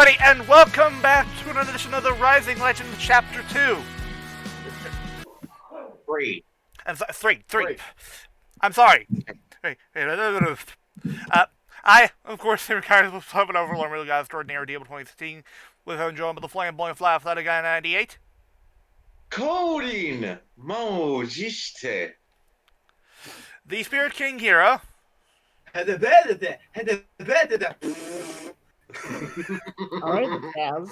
everybody, and welcome back to another edition of the Rising Legends Chapter 2. Three. Three. I'm sorry. I, of course, am kind of an overlord middle guy, extraordinary DLBot 2016, with him joined by the flamboyant fly Flutter guy 98. Coding! Mojiste. The Spirit King Hiiro. Alright, Taz.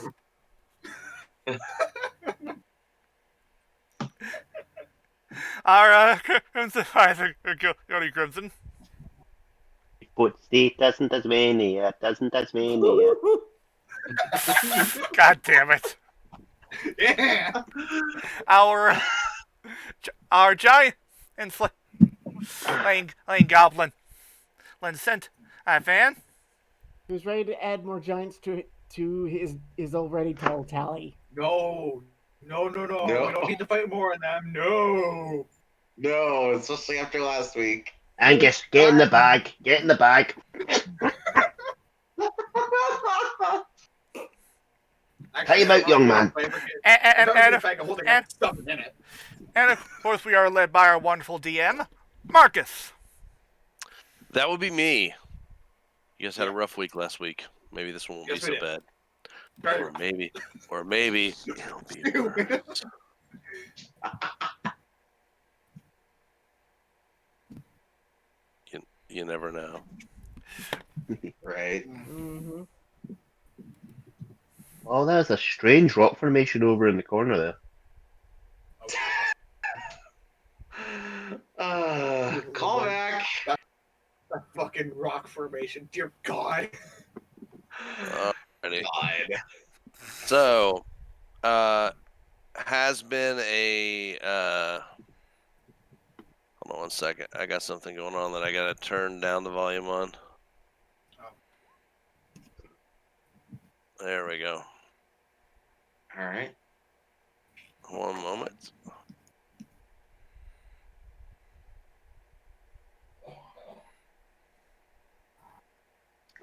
Our Crimson Cody Crimson. But state doesn't Tasmania. God damn it. Yeah! Our giant and slaying goblin. Sentaifan. Who's ready to add more giants to his already tall tally? No. We don't need to fight more on them. No. No, especially after last week. Angus, get in the bag. Time out, young man. And of course, we are led by our wonderful DM, Markus. That would be me. You guys had a rough week last week. Maybe this one won't be so bad. Or maybe it'll be worse. You never know. Right. Mm-hmm. Oh, there's a strange rock formation over in the corner there. Call back. That fucking rock formation. Dear God. Alrighty. God. So, has been a hold on one second. I got something going on that I gotta turn down the volume on. There we go. All right. One moment.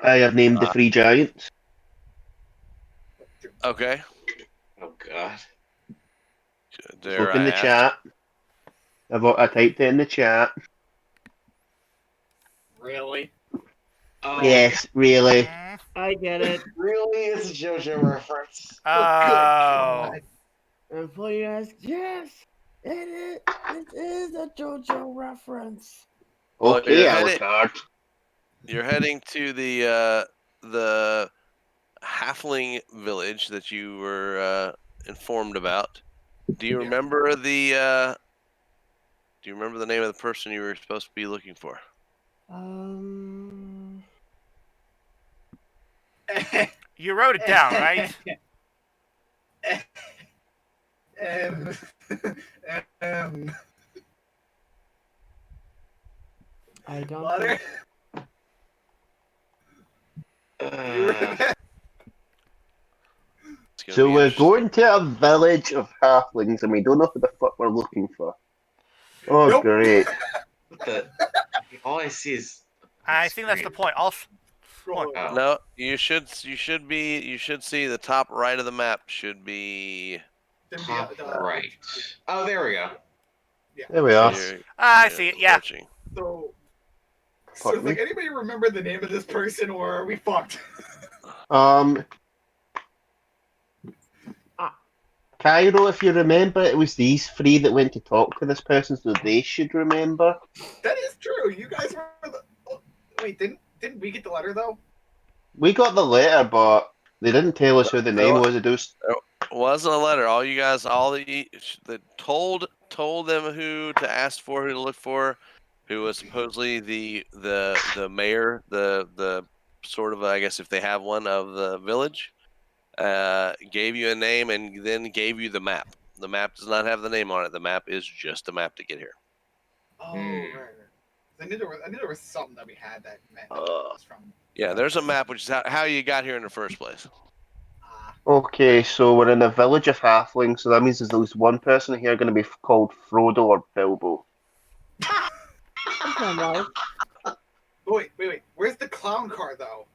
I have named the three giants. Okay. Oh God. Look in the chat. I typed it in the chat. Really? Oh, Yes, really. I get it. Really? It's a JoJo reference. Oh. And for you ask, yes, it is a JoJo reference. Well, Okay, you're Alucard. You're heading to the halfling village that you were informed about. Do you remember the name of the person you were supposed to be looking for? You wrote it down, right? I don't. Water? So we're going to a village of halflings and we don't know who the fuck we're looking for. Oh, Nope. great. All I see is. I think that's the point. No, you should see the top right of the map should be. Top right. Oh, there we go. There we are. I see it, yeah. Approaching. So Pardon like, me? anybody remember the name of this person, or are we fucked? Cairo, if you remember, it was these three that went to talk to this person, so they should remember. That is true. You guys were the. Oh, wait, didn't we get the letter though? We got the letter, but they didn't tell us who the name was. It Wasn't a letter. All you guys, told them who to ask for, who to look for, who was supposedly the mayor, the sort of, I guess if they have one, of the village. Gave you a name and then gave you the map. The map does not have the name on it. The map is just a map to get here. Oh, right. I knew there was something that we had that meant it was from. Yeah, there's a map, which is how you got here in the first place. Okay, so we're in a village of halflings, so that means there's at least one person here going to be called Frodo or Bilbo. Right. Wait. Where's the clown car though?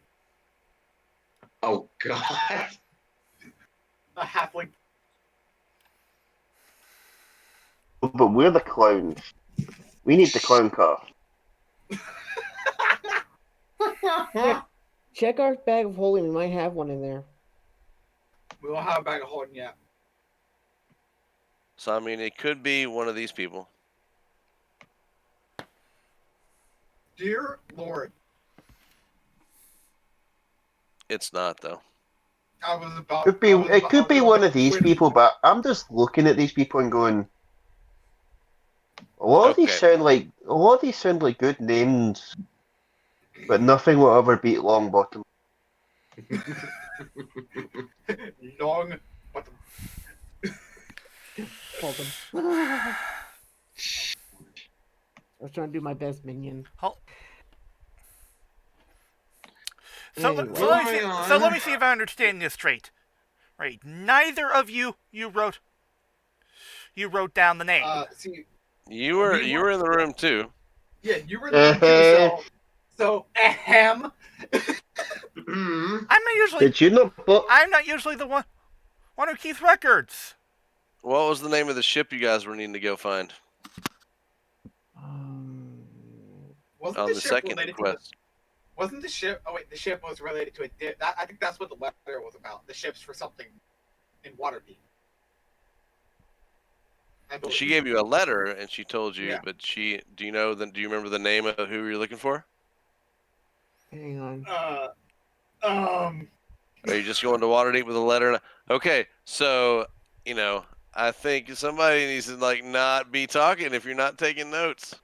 Oh God. A halfling. But we're the clowns. We need the clown car. Check our bag of holding. We might have one in there. We don't have a bag of holding yet. So I mean, it could be one of these people. Dear Lord, It's not though. I was about. Could be. I was It about- I could was be about one to of these quit. people, but I'm just looking at these people and going. A lot of these Okay. sound like good names, but nothing will ever beat Longbottom. Long, but Hold them. I was trying to do my best, minion. So, Anyway. let me see if I understand this straight. Right, neither of you wrote down the name. see, You were in the room too. yeah, you were the one too. So ahem. Mm. Did you not? But I'm not usually the one who keeps records. What was the name of the ship you guys were needing to go find Wasn't on the the ship second related quest? Wasn't the ship? Oh wait, the ship was related to a. I think that's what the letter was about. The ships for something in Waterdeep. I believe. She gave you a letter and she told you, Yeah. but do you remember the name of who you're looking for? Hang on. Are you just going to Waterdeep with a letter? Okay, so I think somebody needs to not be talking if you're not taking notes.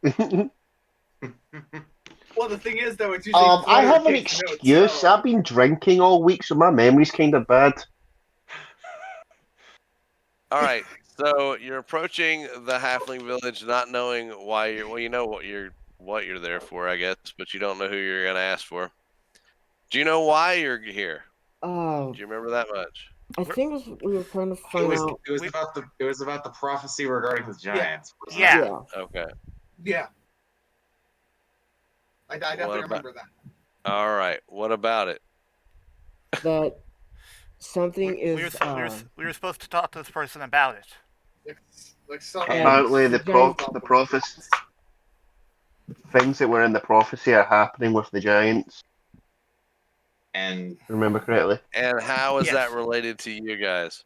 Well, the thing is, though, it's usually. I Flutter have an takes notes, excuse. so- I've been drinking all week, so my memory's kind of bad. All right, so you're approaching the halfling village, not knowing why you're. Well, you know what you're there for, I guess, but you don't know who you're gonna ask for. Do you know why you're here? Do you remember that much? I think we were trying to find out. It was about the prophecy regarding the giants. wasn't it? Yeah. Okay. Yeah. I definitely What about- remember that. All right. What about it? That something We is. were supposed to talk to this person about it. Like some. Apparently, the giant- prophecy things that were in the prophecy are happening with the giants. And Remember correctly? And how is Yes. that related to you guys?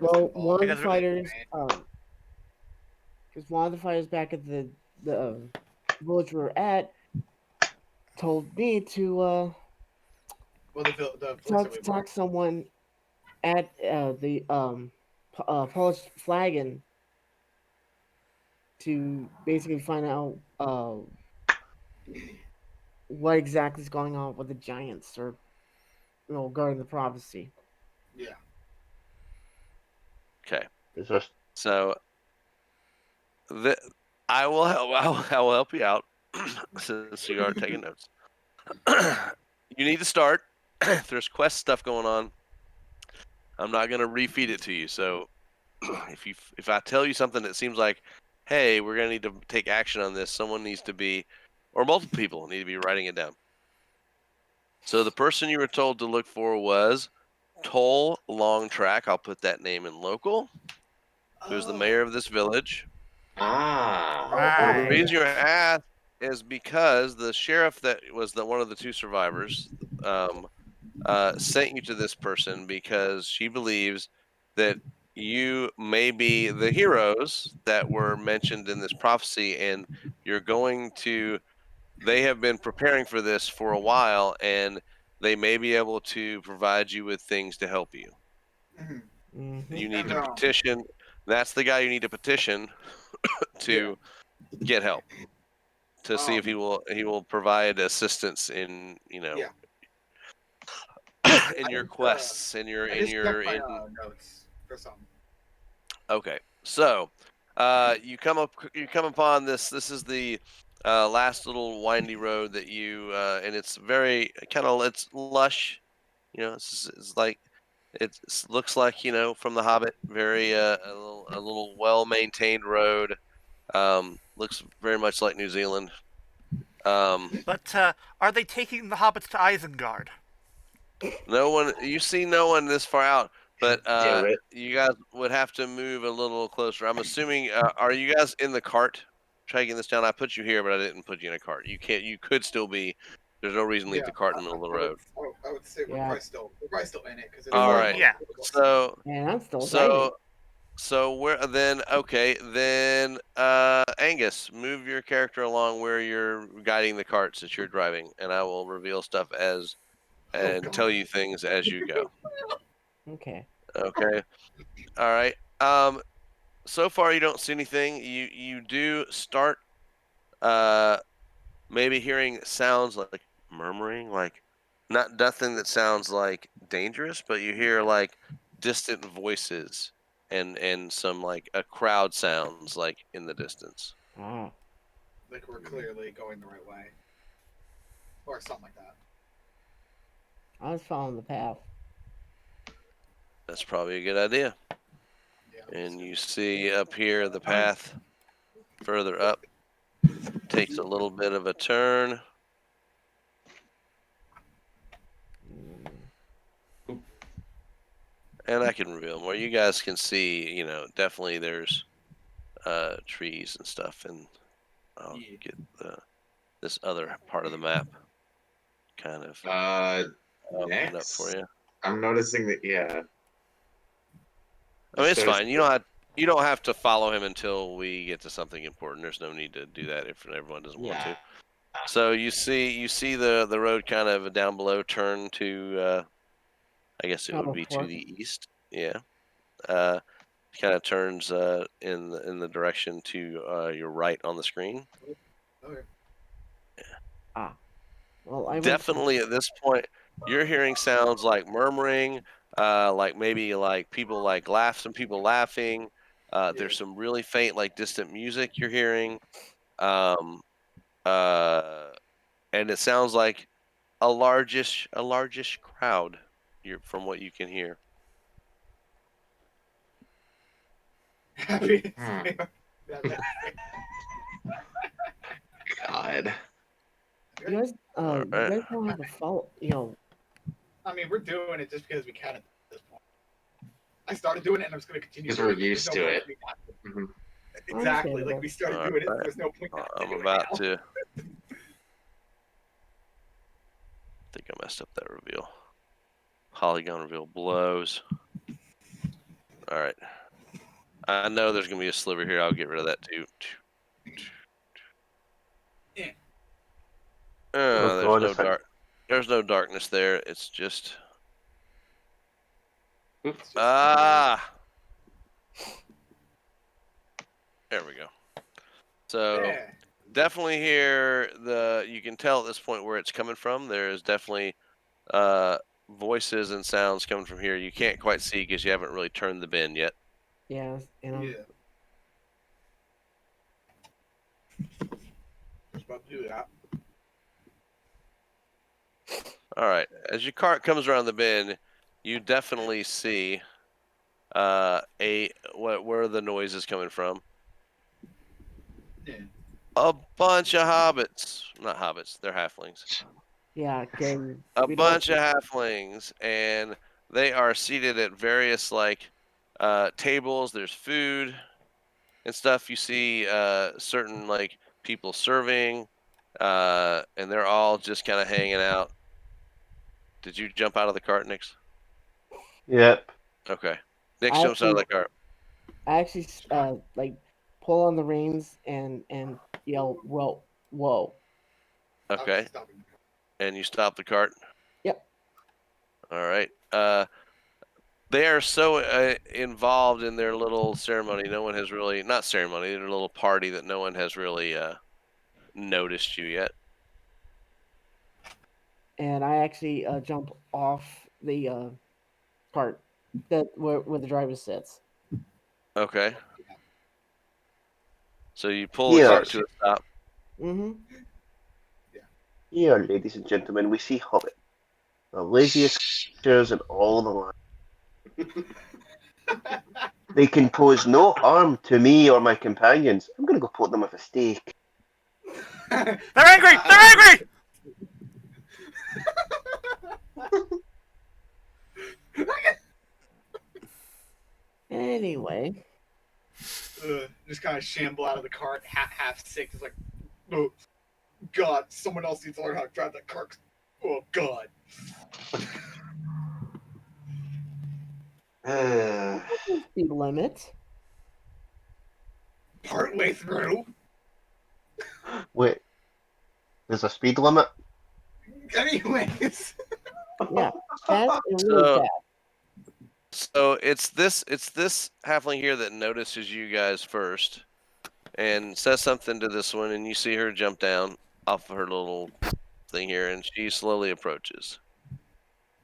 Well, one of the Because- fighters, because one of the fighters back at the village we were at, told me to Well, the talk to someone at the polished flagon to basically find out what exactly is going on with the giants, or regarding the prophecy. Yeah. Okay. Is this? So I will help you out since you are taking notes. You need to start. There's quest stuff going on. I'm not gonna refeed it to you. So if I tell you something that seems like, hey, we're gonna need to take action on this, someone needs to be, or multiple people need to be writing it down. So the person you were told to look for was Toll Longtrack. I'll put that name in local. Who's the mayor of this village? ah, Right. The reason you're asked is because the sheriff that was one of the two survivors sent you to this person because she believes that you may be the heroes that were mentioned in this prophecy, and you're going to. They have been preparing for this for a while, and they may be able to provide you with things to help you. Mm-hmm. You need to And, petition. That's the guy you need to petition to get help, to see if he will provide assistance in Yeah. in your just, quests, in your I in just your kept my notes for some. Okay, so you come upon this. This is the last little windy road that you and it's very it's lush. It's like it looks like from The Hobbit. Very a little well maintained road. Looks very much like New Zealand. But are they taking the hobbits to Isengard? No one. You see no one this far out, but Damn it. you guys would have to move a little closer. I'm assuming. Are you guys in the cart? Taking this down. I put you here, but I didn't put you in a cart. You can't. You could still be. There's no reason to leave the cart in the middle of the road. I would say we're Yeah. probably still in it because it's All right. Yeah. So And I'm still driving. so where then? Okay, then Angus, move your character along where you're guiding the carts that you're driving, and I will reveal stuff and God. tell you things as you go. Okay. Okay. All right. So far you don't see anything. You do start maybe hearing sounds like murmuring, like nothing that sounds like dangerous, but you hear like distant voices and some like a crowd sounds like in the distance. Ah. Like we're clearly going the right way, or something like that. I was following the path. That's probably a good idea. Yeah. And you see up here the path further up takes a little bit of a turn. And I can reveal more. You guys can see, definitely there's trees and stuff, and I'll Yeah. get this other part of the map kind of open up Next, for you. I'm noticing that, yeah. I mean, it's Shows- fine. You don't have to follow him until we get to something important. There's no need to do that if everyone doesn't want to. So you see the road kind of down below turn to I guess it would be to the east. Yeah. Kind of turns in the direction to your right on the screen. Okay. Ah. Well, I Definitely at this point, you're hearing sounds like murmuring, like maybe like people like some people laughing. There's some really faint, like distant music you're hearing, and it sounds like a largish crowd. From what you can hear. Happy. God. You guys, Alright. you guys don't have to follow. I mean, we're doing it just because we can at this point. I started doing it, and I'm just going to continue. Because we're used to it. Mm-hmm. Exactly. Like we started doing it. There's no point. I'm about to. I think I messed up that reveal. Polygon reveal blows. All right. I know there's gonna be a sliver here. I'll get rid of that too. There's no darkness there. It's just. Oops. There we go. So definitely here you can tell at this point where it's coming from. There is definitely voices and sounds coming from here. You can't quite see because you haven't really turned the bend yet. Yeah. Just about to do that. All right. As your cart comes around the bend, you definitely see where the noise is coming from. Yeah. A bunch of hobbits. Not hobbits, they're halflings. Yeah. A bunch of halflings, and they are seated at various tables. There's food and stuff. You see certain people serving, and they're all just kind of hanging out. Did you jump out of the cart, Nix? Yep. Okay. Nix jumps out of the cart. I actually pull on the reins and yell, "Whoa!" Okay. And you stop the cart? Yep. All right. They are so involved in their little ceremony. No one has really, not ceremony, their little party that no one has really noticed you yet. And I actually jump off the cart where the driver sits. Okay. So you pull the cart to a stop. Mm-hmm. Here, ladies and gentlemen, we see Hobbit, the laziest creatures in all the land. They can pose no harm to me or my companions. I'm gonna go put them with a steak. They're angry! They're angry! Anyway, Just kind of shamble out of the cart, half sick. It's like, oh God, someone else needs to learn how to drive that cart. Oh God. speed limit. Partway through. Wait, there's a speed limit? Anyways. Yeah, fast and really So- fast. So it's this halfling here that notices you guys first, and says something to this one, and you see her jump down off of her little thing here, and she slowly approaches,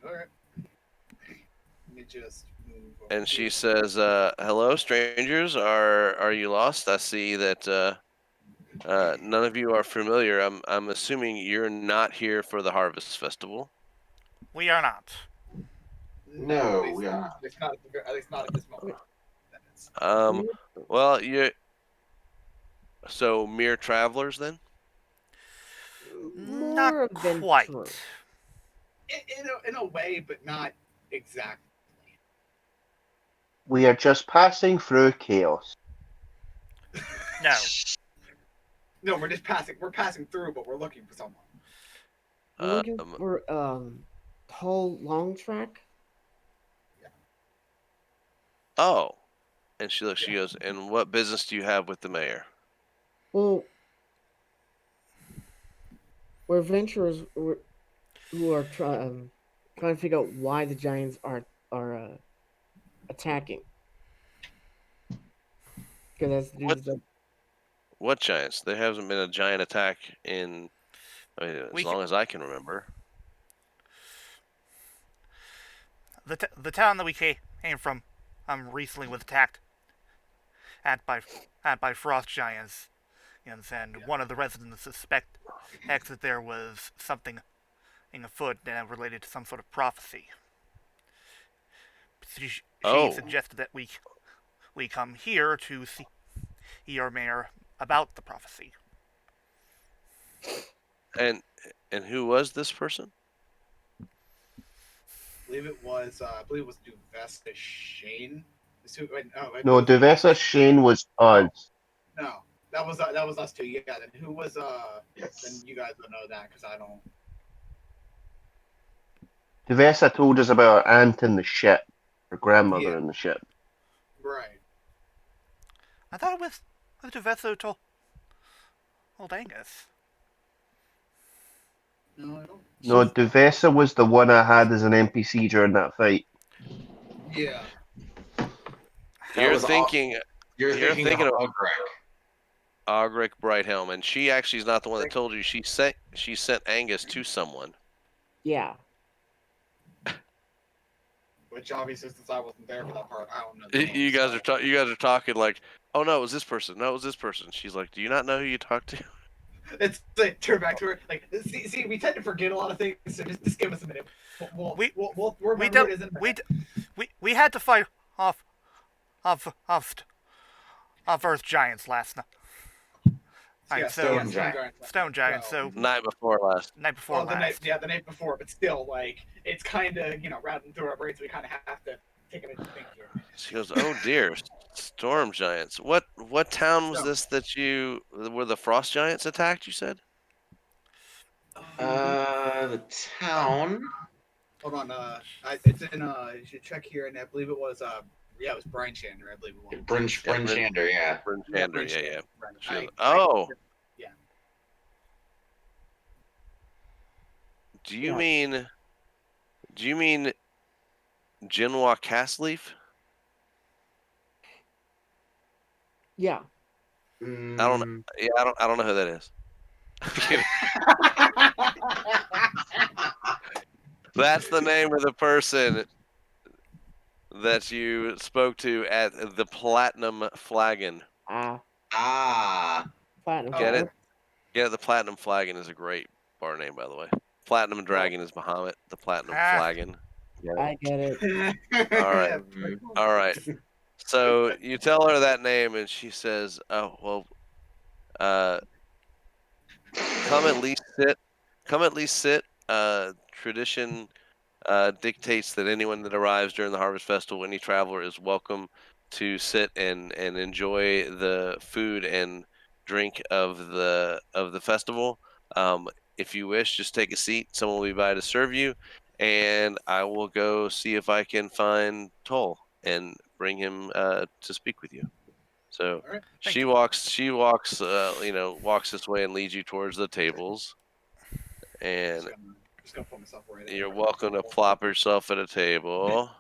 Alright. Let me just move over and she here. says, "Hello, strangers. Are you lost? I see that none of you are familiar. I'm assuming you're not here for the harvest festival." We are not. No, at least, we are not. at least not at this moment. Well, you so mere travelers then? Not More quite. adventurous. In a way, but not exactly. We are just passing through chaos. No. No, we're just passing. We're passing through, but we're looking for someone. We're looking Um, for tall long track. Oh, and she looks. She goes, "And what business do you have with the mayor?" Well, we're adventurers who are trying to figure out why the giants are attacking. Because that's What? due to What giants? There hasn't been a giant attack in, I mean, as We long as I can remember. the town that we came from recently was attacked at by frost giants, and one of the residents suspects that there was something afoot related to some sort of prophecy. She Oh. suggested that we come here to see your mayor about the prophecy. And who was this person? I believe it was Duvesta Shane. No, Duvessa Shane was us. No, that was us too. Yeah. Then who was Then Yes. you guys don't know that because I don't. Duvessa told us about her aunt in the ship, her grandmother Yeah. in the ship. Right. I thought it was Devesso told Angus. No, I don't. No, Duvessa was the one I had as an NPC during that fight. Yeah. You're was thinking You're You're thinking, thinking of of- Ogrek. Ogric Brighthelm, and she actually is not the one that told you. She sent Angus to someone. yeah. Which obviously, since I wasn't there for that part, I don't know. the You names, guys so. are you guys are talking like, "Oh no, it was this person. No, it was this person." She's like, "Do you not know who you talked to?" It's like turn back to her. Like, see, we tend to forget a lot of things. So just give us a minute. We'll remember who it is in a minute. We had to fight off Earth giants last night. Yeah, so Stone Giants. So Night before last. night before the last. night before, but still, like, it's kind of routing through our brains. We kind of have to take a minute to think here. She goes, "Oh dear, storm giants. What town was So- this that where the frost giants attacked? You said." The town. Hold on. It's in. You should check here, and I believe it was. Yeah, it was Brian Chandler. I believe it was. Bryn Bryn- Shander, yeah. Bryn Yeah, Shander, Brian yeah. Chandler. She I- goes, "Oh, yeah. do you Yeah. mean Genoa Castleaf?" Yeah. I don't know who that is. That's the name of the person that you spoke to at the Platinum Flagon. Ah. Platinum. Get it? Flagon. Yeah, the Platinum Flagon is a great bar name, by the way. Platinum Dragon is Bahamut. The Platinum Flagon. I get it. All right. All right. So you tell her that name, and she says, "Oh well, come at least sit. Come at least sit. Tradition dictates that anyone that arrives during the Harvest Festival, any traveler, is welcome to sit and enjoy the food and drink of the festival. If you wish, just take a seat. Someone will be by to serve you, and I will go see if I can find Toll and bring him to speak with you. So All right. Thank she you. walks, walks this way and leads you towards the tables. And Just gonna put myself right in you're there. welcome to plop yourself at a table.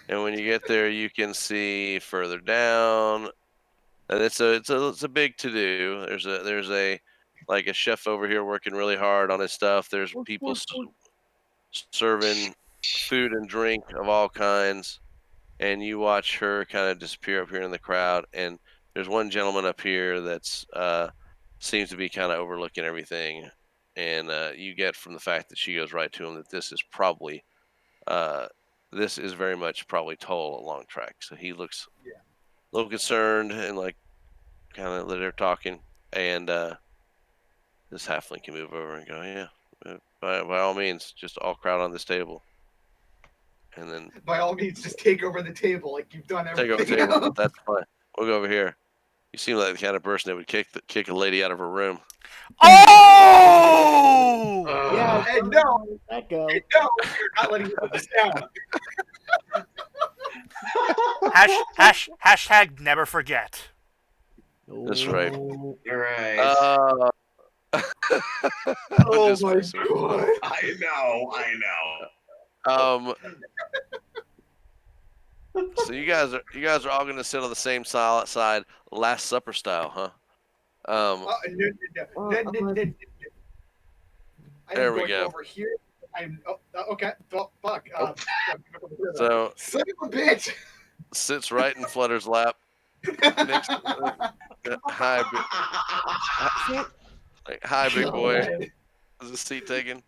And when you get there, you can see further down, and it's a big to do. There's a like a chef over here working really hard on his stuff. There's people serving food and drink of all kinds, and you watch her kind of disappear up here in the crowd. And there's one gentleman up here that's seems to be kind of overlooking everything, and you get from the fact that she goes right to him that uh, this is very much probably Toll a long track. So he looks Yeah. a little concerned and like kind of that they're talking, and this halfling can move over and go, yeah, by all means, just all crowd on this table, and then By all means, just take over the table like you've done take over everything the table. else. That's fine. We'll go over here. You seem like the kind of person that would kick a lady out of her room. Oh! Yeah, And so no, how did that go? no, you're not letting me put this down. Hashtag never forget. That's right. No. You're right. I'm Oh just my messing with you. god. I know. So you guys are all gonna sit on the same side, Last Supper style, huh? No. I There am we going go. over here. Okay. Oh, fuck. So Son of a bitch. sits right in Flutter's lap. Next, hi, hi, big boy. God. Is this seat taken?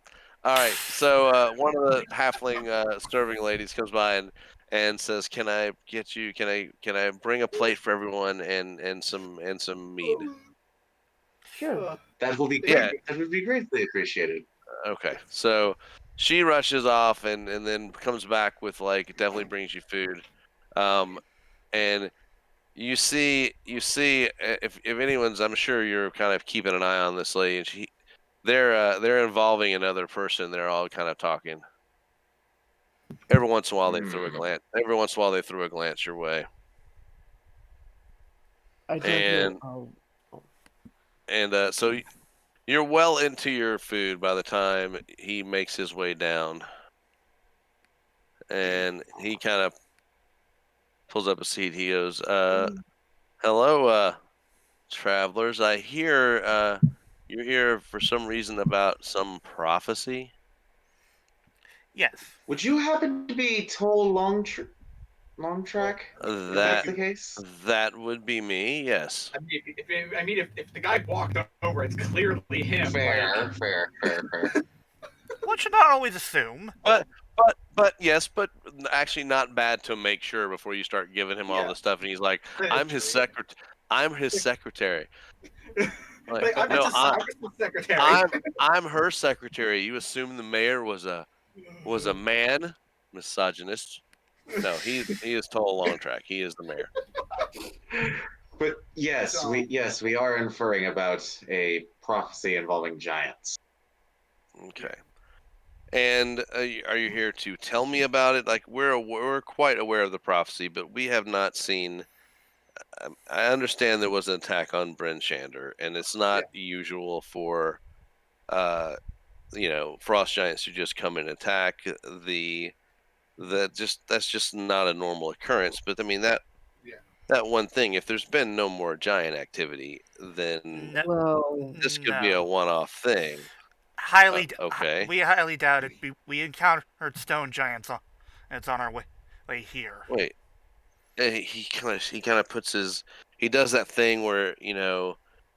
All right. So one of the halfling serving ladies comes by and says, "Can I get you? Can I bring a plate for everyone and some mead?" Sure. That will be great. Yeah. That would be greatly appreciated. Okay. So she rushes off and then comes back with like definitely brings you food. And you see if anyone's, I'm sure you're kind of keeping an eye on this lady, and they're involving another person. They're all kind of talking. Every once in a while they throw a glance. Every once in a while they throw a glance your way. I don't hear. And so you're well into your food by the time he makes his way down, and he kind of pulls up a seat. He goes, "Hello, travelers. I hear you're here for some reason about some prophecy." Yes. Would you happen to be Toll Long Track? If that's the case? That would be me. Yes. I mean, if the guy walked over, it's clearly him. Fair. One should not always assume. But yes, but actually not bad to make sure before you start giving him all Yeah. the stuff. And he's like, That is "I'm his true. I'm his secretary." Like, I'm no, just I'm just the secretary. I'm her secretary. You assume the mayor was a man, misogynist. No, he is Toll Long Track. He is the mayor. But yes, we are inferring about a prophecy involving giants. Okay. And are you here to tell me about it? Like we're quite aware of the prophecy, but we have not seen. I understand there was an attack on Bryn Shander, and it's not usual for, frost giants to just come and attack that's just not a normal occurrence. But I mean that one thing. If there's been no more giant activity, then Well, this could be a one-off thing. Okay. We highly doubt it. We encountered stone giants and it's on our way here. Wait. He kind of puts he does that thing where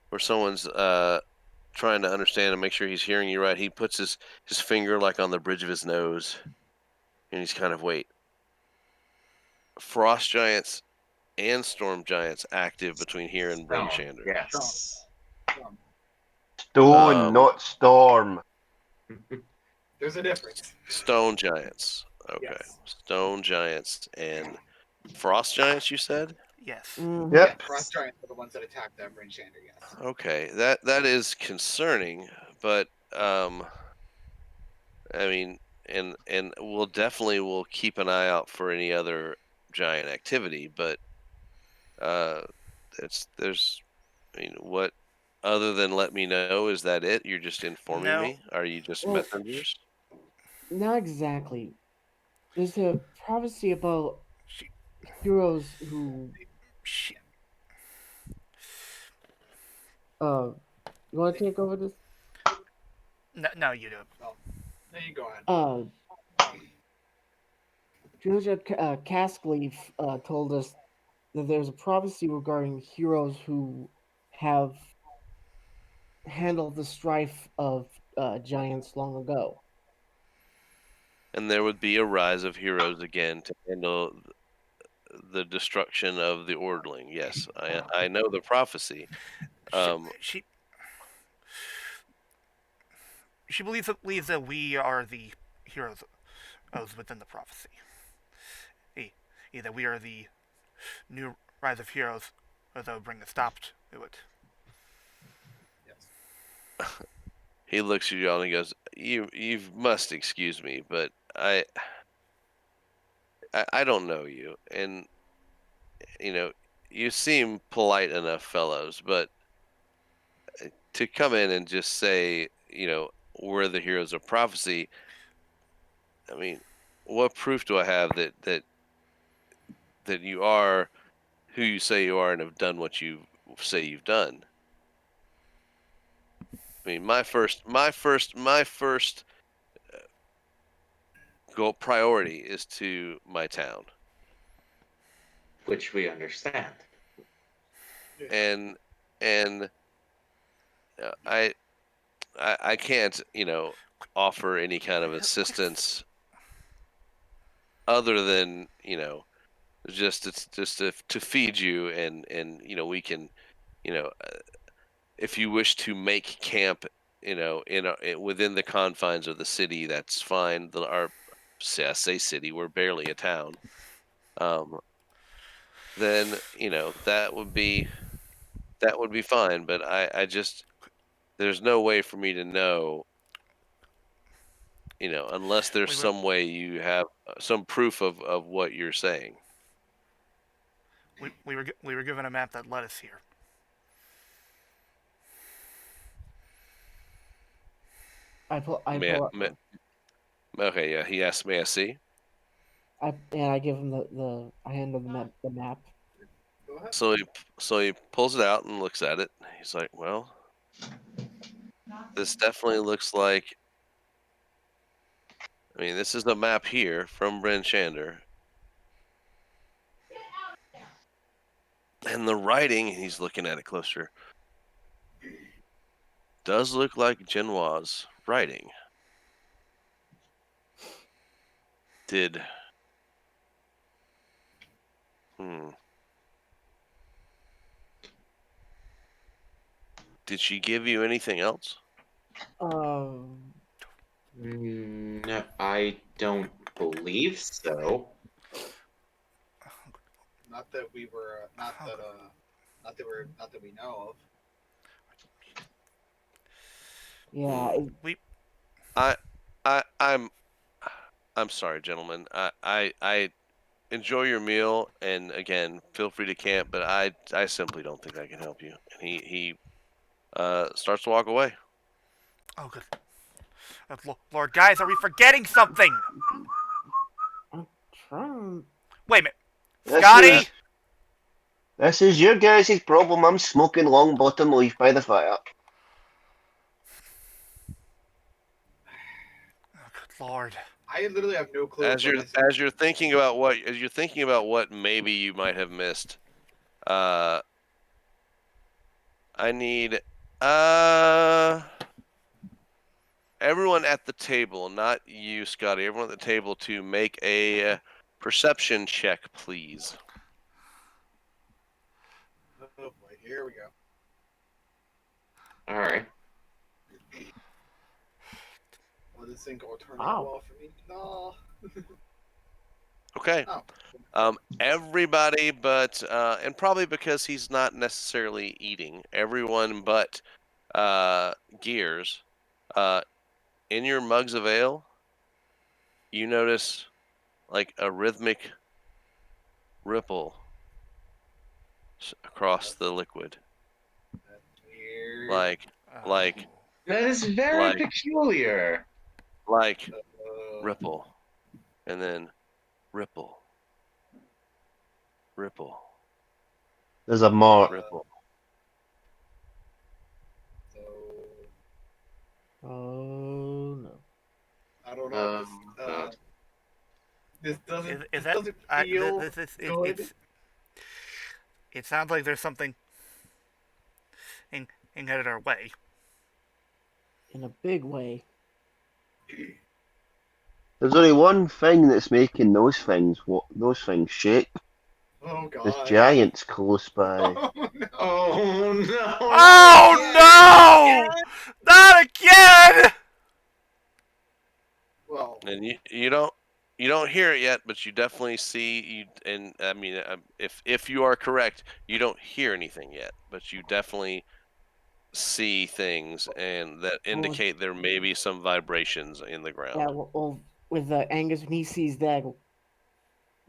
where someone's trying to understand and make sure he's hearing you right. He puts his finger like on the bridge of his nose, and he's kind of wait. Frost giants and storm giants active between here and Bryn Shander. Yes. Stone, not storm. There's a difference. Stone giants. Okay. Yes. Stone giants and frost giants, you said? Yes. Mhm. Yep. Yeah, frost giants are the ones that attack the Shander, yes. Okay. That is concerning, but I mean, and we'll keep an eye out for any other giant activity, but there's I mean, what other than let me know, is that it? You're just informing No. me? Are you just Well, messengers? Not exactly. There's a prophecy about She, heroes who she, you want to take over this? no, you do. Well, then you go ahead. Georgia Caskleaf told us that there's a prophecy regarding heroes who have handled the strife of giants long ago. And there would be a rise of heroes again to handle the destruction of the Ordling. Yes, I know the prophecy. She, she, she believes that we are the heroes within the prophecy. That we are the new rise of heroes that will bring a stop to it. Yes. He looks at you all and he goes, "You must excuse me, but I don't know you, and you know you seem polite enough fellows, but to come in and just say, we're the heroes of prophecy. I mean, what proof do I have that you are who you say you are and have done what you say you've done? I mean, my first goal priority is to my town, Which we understand. and and I can't offer any kind of assistance other than just to feed you, and we can if you wish to make camp within the confines of the city, that's fine. I say city, we're barely a town. Then that would be fine, but I just there's no way for me to know, unless there's We were, some way you have some proof of what you're saying. we were given a map that led us here. I pull May I, up, may, okay, yeah, he asked, may I see? I give him I hand him the map. Go ahead. So he pulls it out and looks at it. He's like, well, this definitely looks like, I mean, this is a map here from Bryn Shander. And the writing, he's looking at it closer, does look like Genoa's writing. Did she give you anything else? No, I don't believe so. Not that we were, not that we know of. Yeah, I'm sorry, gentlemen. I enjoy your meal, and again, feel free to camp, but I simply don't think I can help you. And he starts to walk away. Oh, good. Lord, guys, are we forgetting something? I'm trying. Wait a minute. This Scotty? is this is your guys' problem. I'm smoking long bottom leaf by the fire. Oh, good Lord. I literally have no clue. As you're thinking about what maybe you might have missed, I need everyone at the table, not you, Scotty. Everyone at the table to make a perception check, please. Oh boy, here we go. All right. What is This ain't gonna turn Wow. out well for me. No. Okay. Oh. Everybody but and probably because he's not necessarily eating, everyone but Gears, in your mugs of ale, you notice like a rhythmic ripple across the liquid. That's weird. Like That is very Like- peculiar. ripple, and then ripple, ripple, There's a mark. ripple. So Oh no. I don't know. God. This doesn't. Is This that? doesn't feel good. It sounds like there's something headed our way. In a big way. There's only one thing that's making those things shake. Oh god. There's giants close by. Oh no. Oh no! Oh no! Not again! Well, And you don't hear it yet, but you definitely see you. And I mean, if you are correct, you don't hear anything yet, but you definitely see things, and that indicate there may be some vibrations in the ground. Yeah, well with Angus, when he sees that,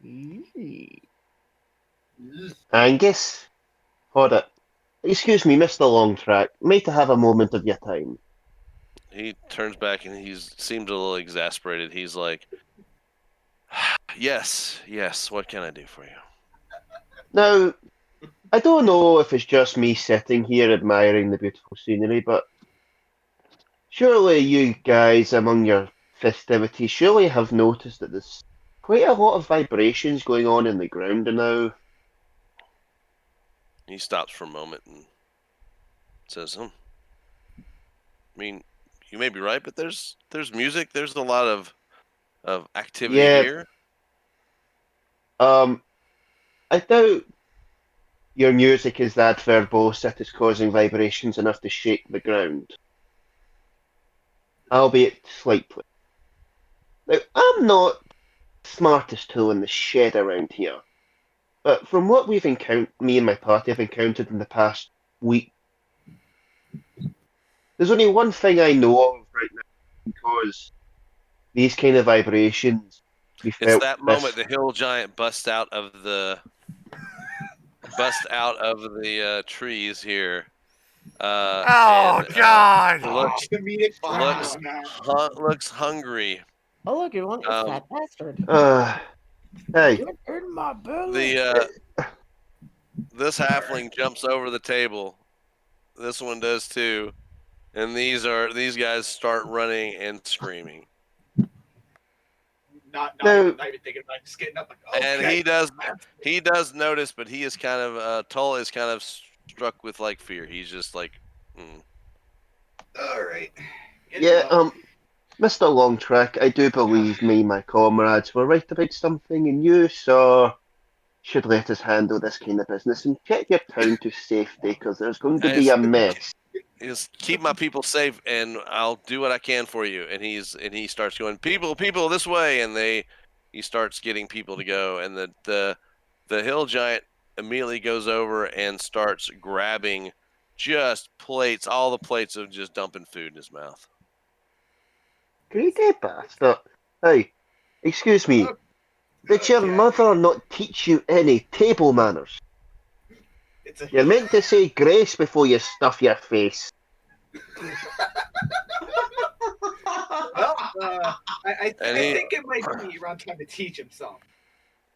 "Eee." Angus? Hold it. Excuse me, Mr. Longtrack. May I have a moment of your time? He turns back and he seems a little exasperated. He's like, yes, what can I do for you? Now, I don't know if it's just me sitting here admiring the beautiful scenery, but surely you guys among your festivities surely have noticed that there's quite a lot of vibrations going on in the ground now. He stops for a moment and says, I mean, you may be right, but there's music. There's a lot of activity Yeah. here. I doubt your music is that verbose that it's causing vibrations enough to shake the ground. Albeit slightly. Now, I'm not the smartest tool in the shed around here, but from what me and my party have encountered in the past week, there's only one thing I know of right now, because these kind of vibrations we It's felt that moment the hill giant busts out of the trees here. Oh and, God! looks comedic looks violence now. looks hungry. Oh look, it's that bastard. Hey, Get in my belly. This halfling jumps over the table. This one does too, and these guys start running and screaming. Not No. even thinking about it, just getting up like, okay. And he does notice, but he is kind of Tull is kind of struck with like fear. He's just like, All right. yeah, Mr. Longtrack, I do believe me and my comrades were right about something, and you, sir, should let us handle this kind of business and check your town to safety, because there's going to be a mess. Is keep my people safe, and I'll do what I can for you. And he starts going, people this way, and he starts getting people to go, and the hill giant immediately goes over and starts grabbing just all the plates of just dumping food in his mouth. Greedy bastard. Hey, excuse me, did your Okay. mother not teach you any table manners? It's a You're meant to say grace before you stuff your face. well, I think it might be around time to teach him something.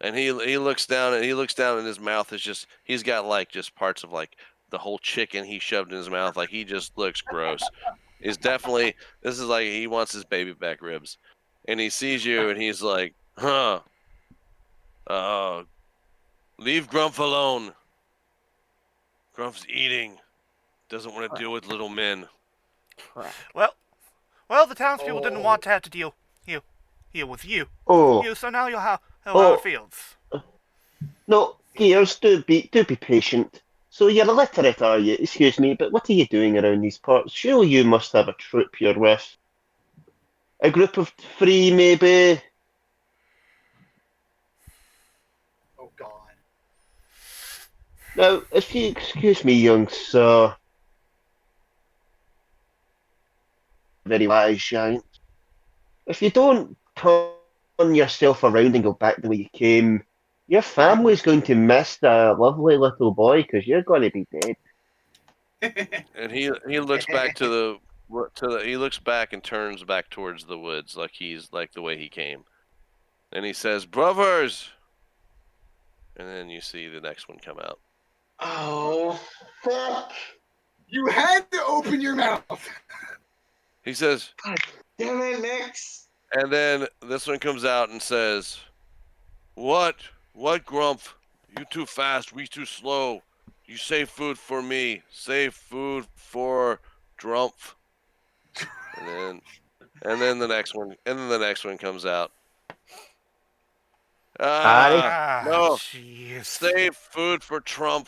And he looks down and his mouth is just he's got like just parts of like the whole chicken he shoved in his mouth. Like he just looks gross. This is like he wants his baby back ribs. And he sees you and he's like, leave Grumph alone. Grump's eating. Doesn't want to deal with little men. Well, the townspeople didn't want to have to deal with you. Oh, So now you'll have our fields. no, Gears, do be patient. So you're illiterate, are you? Excuse me, but what are you doing around these parts? Surely you must have a troop you're with. A group of 3, maybe. Oh God. Now, if you excuse me, young sir, very wise giant. If you don't turn yourself around and go back the way you came, your family's going to miss a lovely little boy because you're going to be dead. And he looks back he looks back and turns back towards the woods like he's like the way he came. And he says, "Brothers!" And then you see the next one come out. Oh, fuck. You had to open your mouth. He says, Damn it, Nix. and then this one comes out and says, "What? What, Grump? You too fast, we too slow. You save food for me. Save food for Drump." And then the next one comes out. Harry? No. Jeez. Save food for Trump.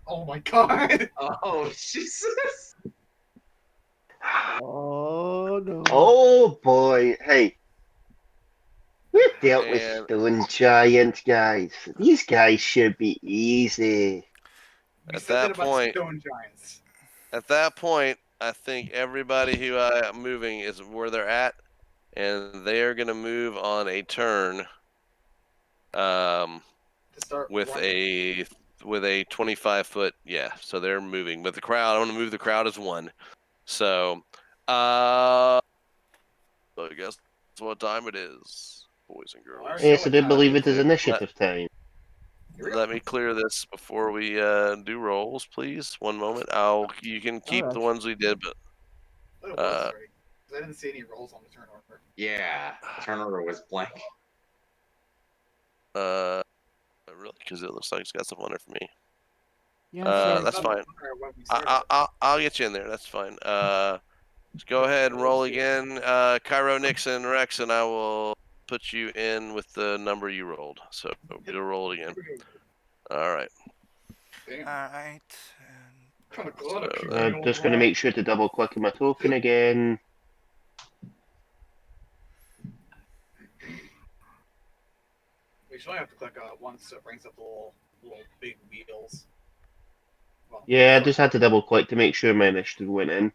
Oh my God. Oh, Jesus. Oh no. Oh boy, hey. We dealt with And- stone giants, guys. These guys should be easy. You At said that that about point- stone giants. At that point, I think everybody who I am moving is where they're at, and they are going to move on a turn To start with running. a 25-foot, yeah. So they're moving. But the crowd, I'm going to move the crowd as one. So, I guess that's what time it is, boys and girls. already Yes, I do believe it is Let- initiative time. Here we go. Let me clear this before we do rolls, please. One moment. You can keep the Alright. ones we did, but It was right. 'Cause I didn't see any rolls on the turn order. Yeah, turnover was blank. really, because it looks like it's got stuff on there for me. Yeah, sorry. That's fine. When we started. I'll get you in there. That's fine. Let's go ahead and roll again. Cairo, Nixon, Rex, and I will put you in with the number you rolled. So you'll roll it again. All right. Damn. Alright. Kind of glad I So, picked I'm the just old going to rock. make sure to double click on my token again. We should only have to click once, so it brings up the little big wheels. Well, Yeah, I just had to double click to make sure my initiative went in.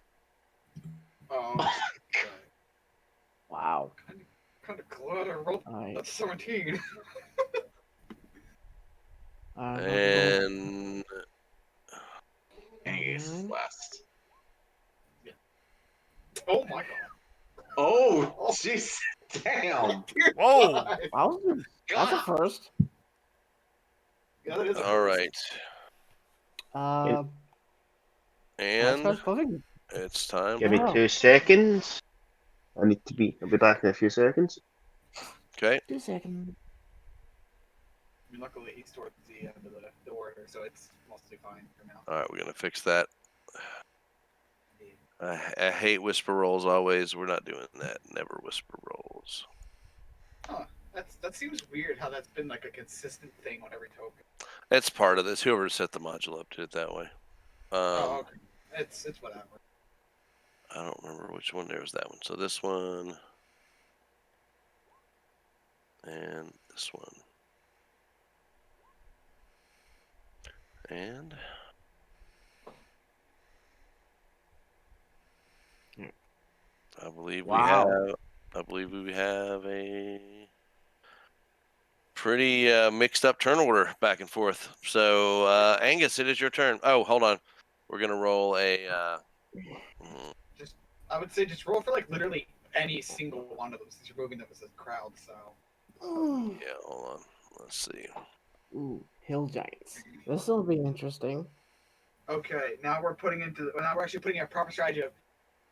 Oh, okay. Wow. Kind of glad I rolled Alright. that 17. And Angus is Alright. last. Oh my God. Oh, jeez. Damn. Dear Whoa. God. Wow, that's a God. first. Yeah, that is a all first. right. That's And closing. it's time. Give me Wow. 2 seconds. I'll be back in a few seconds. Okay. 2 seconds. I mean, luckily he's towards the end of the order, so it's mostly fine for now. All right. We're gonna fix that. I hate whisper rolls always. We're not doing that. Never whisper rolls. That seems weird how that's been like a consistent thing on every token. It's part of this. Whoever set the module up did it that way. Oh, okay. It's whatever. I don't remember which one there was that one. So this one and this one. And I believe Wow. we have a pretty mixed up turn order back and forth. So Angus, it is your turn. Oh, hold on. We're gonna roll a I would say just roll for like literally any single one of them since you're moving them as a crowd. So yeah, hold on. Let's see. Ooh, hill giants. This will be interesting. okay, now we're actually putting in a proper strategy of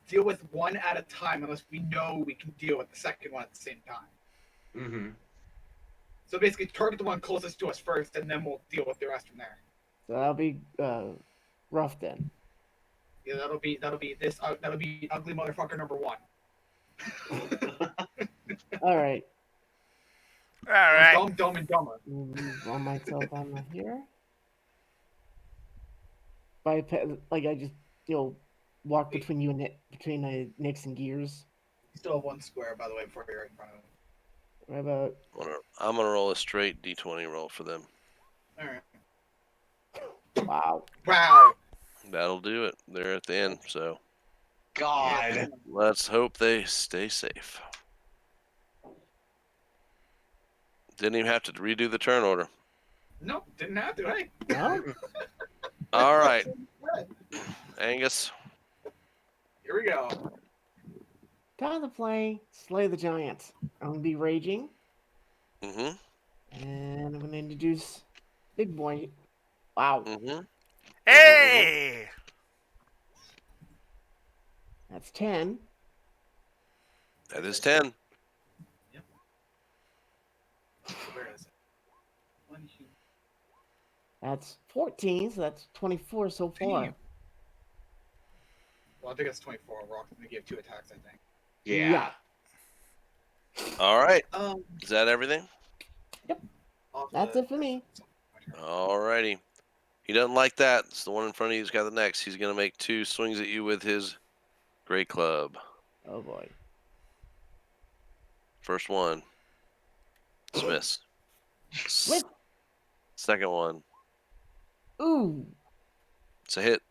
deal with one at a time unless we know we can deal with the second one at the same time. Mm-hmm. So basically, target the one closest to us first, and then we'll deal with the rest from there. So that'll be rough then. Yeah, that'll be ugly motherfucker number 1. All right. Alright. Dumb and dumber. Roll myself on here. I just walk between you and between Nix and Gears. Still have 1 square, by the way, before you're right in front of him. What about? I'm gonna roll a straight d20 roll for them. All right. Wow. Wow. That'll do it. They're at the end, so God. let's hope they stay safe. Didn't even have to redo the turn order. Nope, didn't have to. Hey. No. All right, Angus. Here we go. Time to play Slay the Giant. I'm gonna be raging, Mm-hmm. and I'm gonna introduce Big Boy. Wow, Mm-hmm. Hey! that's 10. That is 10. Where is it? 1 human. That's 14, so that's 24 so far. Damn. Well, I think it's 24. We're all gonna give 2 attacks, I think. Yeah. All right. Um, Is that everything? That's it for me. All righty. He doesn't like that. It's the one in front of you who's got the next. He's gonna make 2 swings at you with his great club. Oh boy. First one. Dismiss. Whip. Second one. Ooh. It's a hit.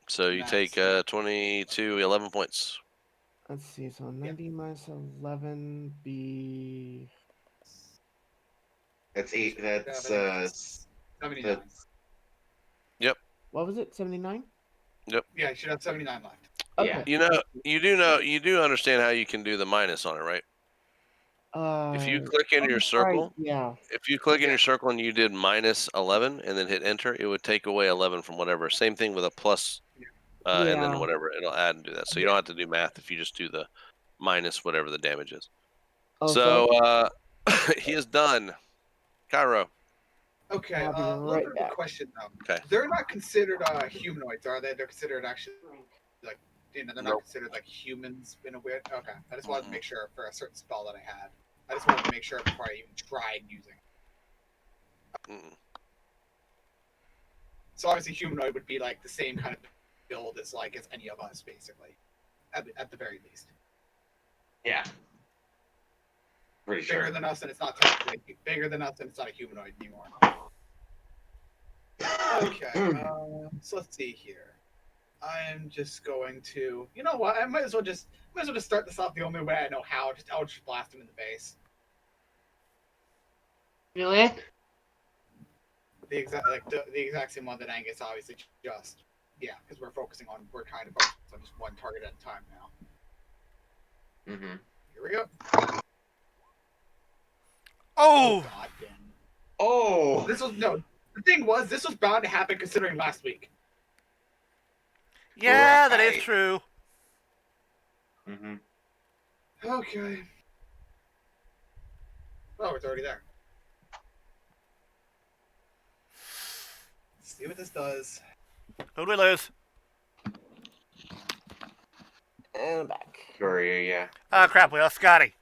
So you Nice. take 11 points. Let's see. So 90 minus 11 be. That's 8. That's 79. What was it? 79. Yeah, you should have 79 left. Okay. Yeah. You do understand how you can do the minus on it, right? If you click in your right, circle, yeah. if you click in your circle and you did minus 11 and then hit enter, it would take away 11 from whatever. Same thing with a plus, and then Yeah. whatever. It'll add and do that. So you don't have to do math if you just do the minus whatever the damage is. Oh, So he is done. Cairo. Okay, I'll be a little right bit of back. a question though. Okay. They're not considered humanoids, are they? They're considered actually like they're not Nope. considered like humans in a weird. Okay, I just wanted to make sure for a certain spell that I had. I just wanted to make sure before I even tried using. Mm-mm. So obviously, humanoid would be like the same kind of build as any of us, basically, at the very least. Yeah. Pretty Bigger sure. than us, and it's not technically bigger than us, and it's not a humanoid anymore. Okay, so let's see here. I'm just going to, you know what? I might as well just start this off the only way I know how. I'll just blast him in the face. Really? The exact same one that Angus obviously just. Yeah, because we're trying to focus on just one target at a time now. Mm-hmm. Here we go. Oh! God damn. Oh! The thing was, this was bound to happen considering last week. Yeah, that is Right. true. Mm-hmm. Okay. Oh, it's already there. Let's see what this does. Who do we lose? And back. Courier, yeah. Oh, crap, we lost Scotty.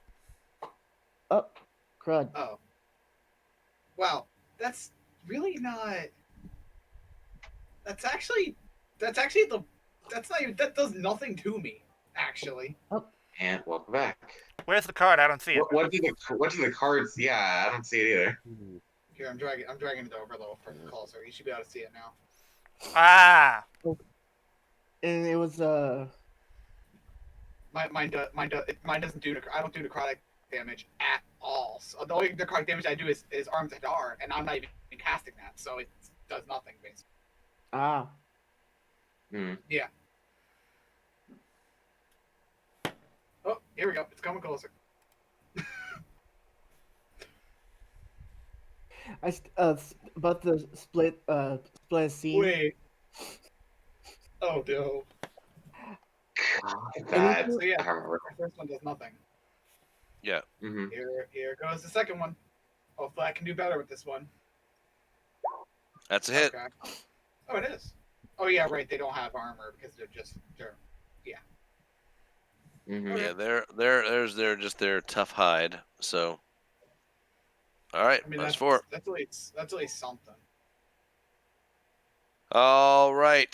Oh, crud. Oh. Wow. That's really not. That does nothing to me, actually. And welcome back. Where's the card? I don't see it. What do the cards? Yeah, I don't see it either. Here, I'm dragging it over a little closer. You should be able to see it now. Ah! And it was Mine doesn't do. I don't do necrotic damage at all. So the only necrotic damage I do is arms and R, and I'm not even casting that, so it does nothing basically. Hmm. Yeah. Oh, here we go. It's coming closer. about the split scene. Wait. Oh no. Bad. So yeah, I remember. the first one does nothing. Yeah. Mm-hmm. Here goes the second one. Hopefully I can do better with this one. That's a hit. Okay. Oh, it is. Oh yeah, right. They don't have armor because they're Mm-hmm. Yeah, they're just their tough hide. So, all right, I mean, that's that's 4. at least something. All right,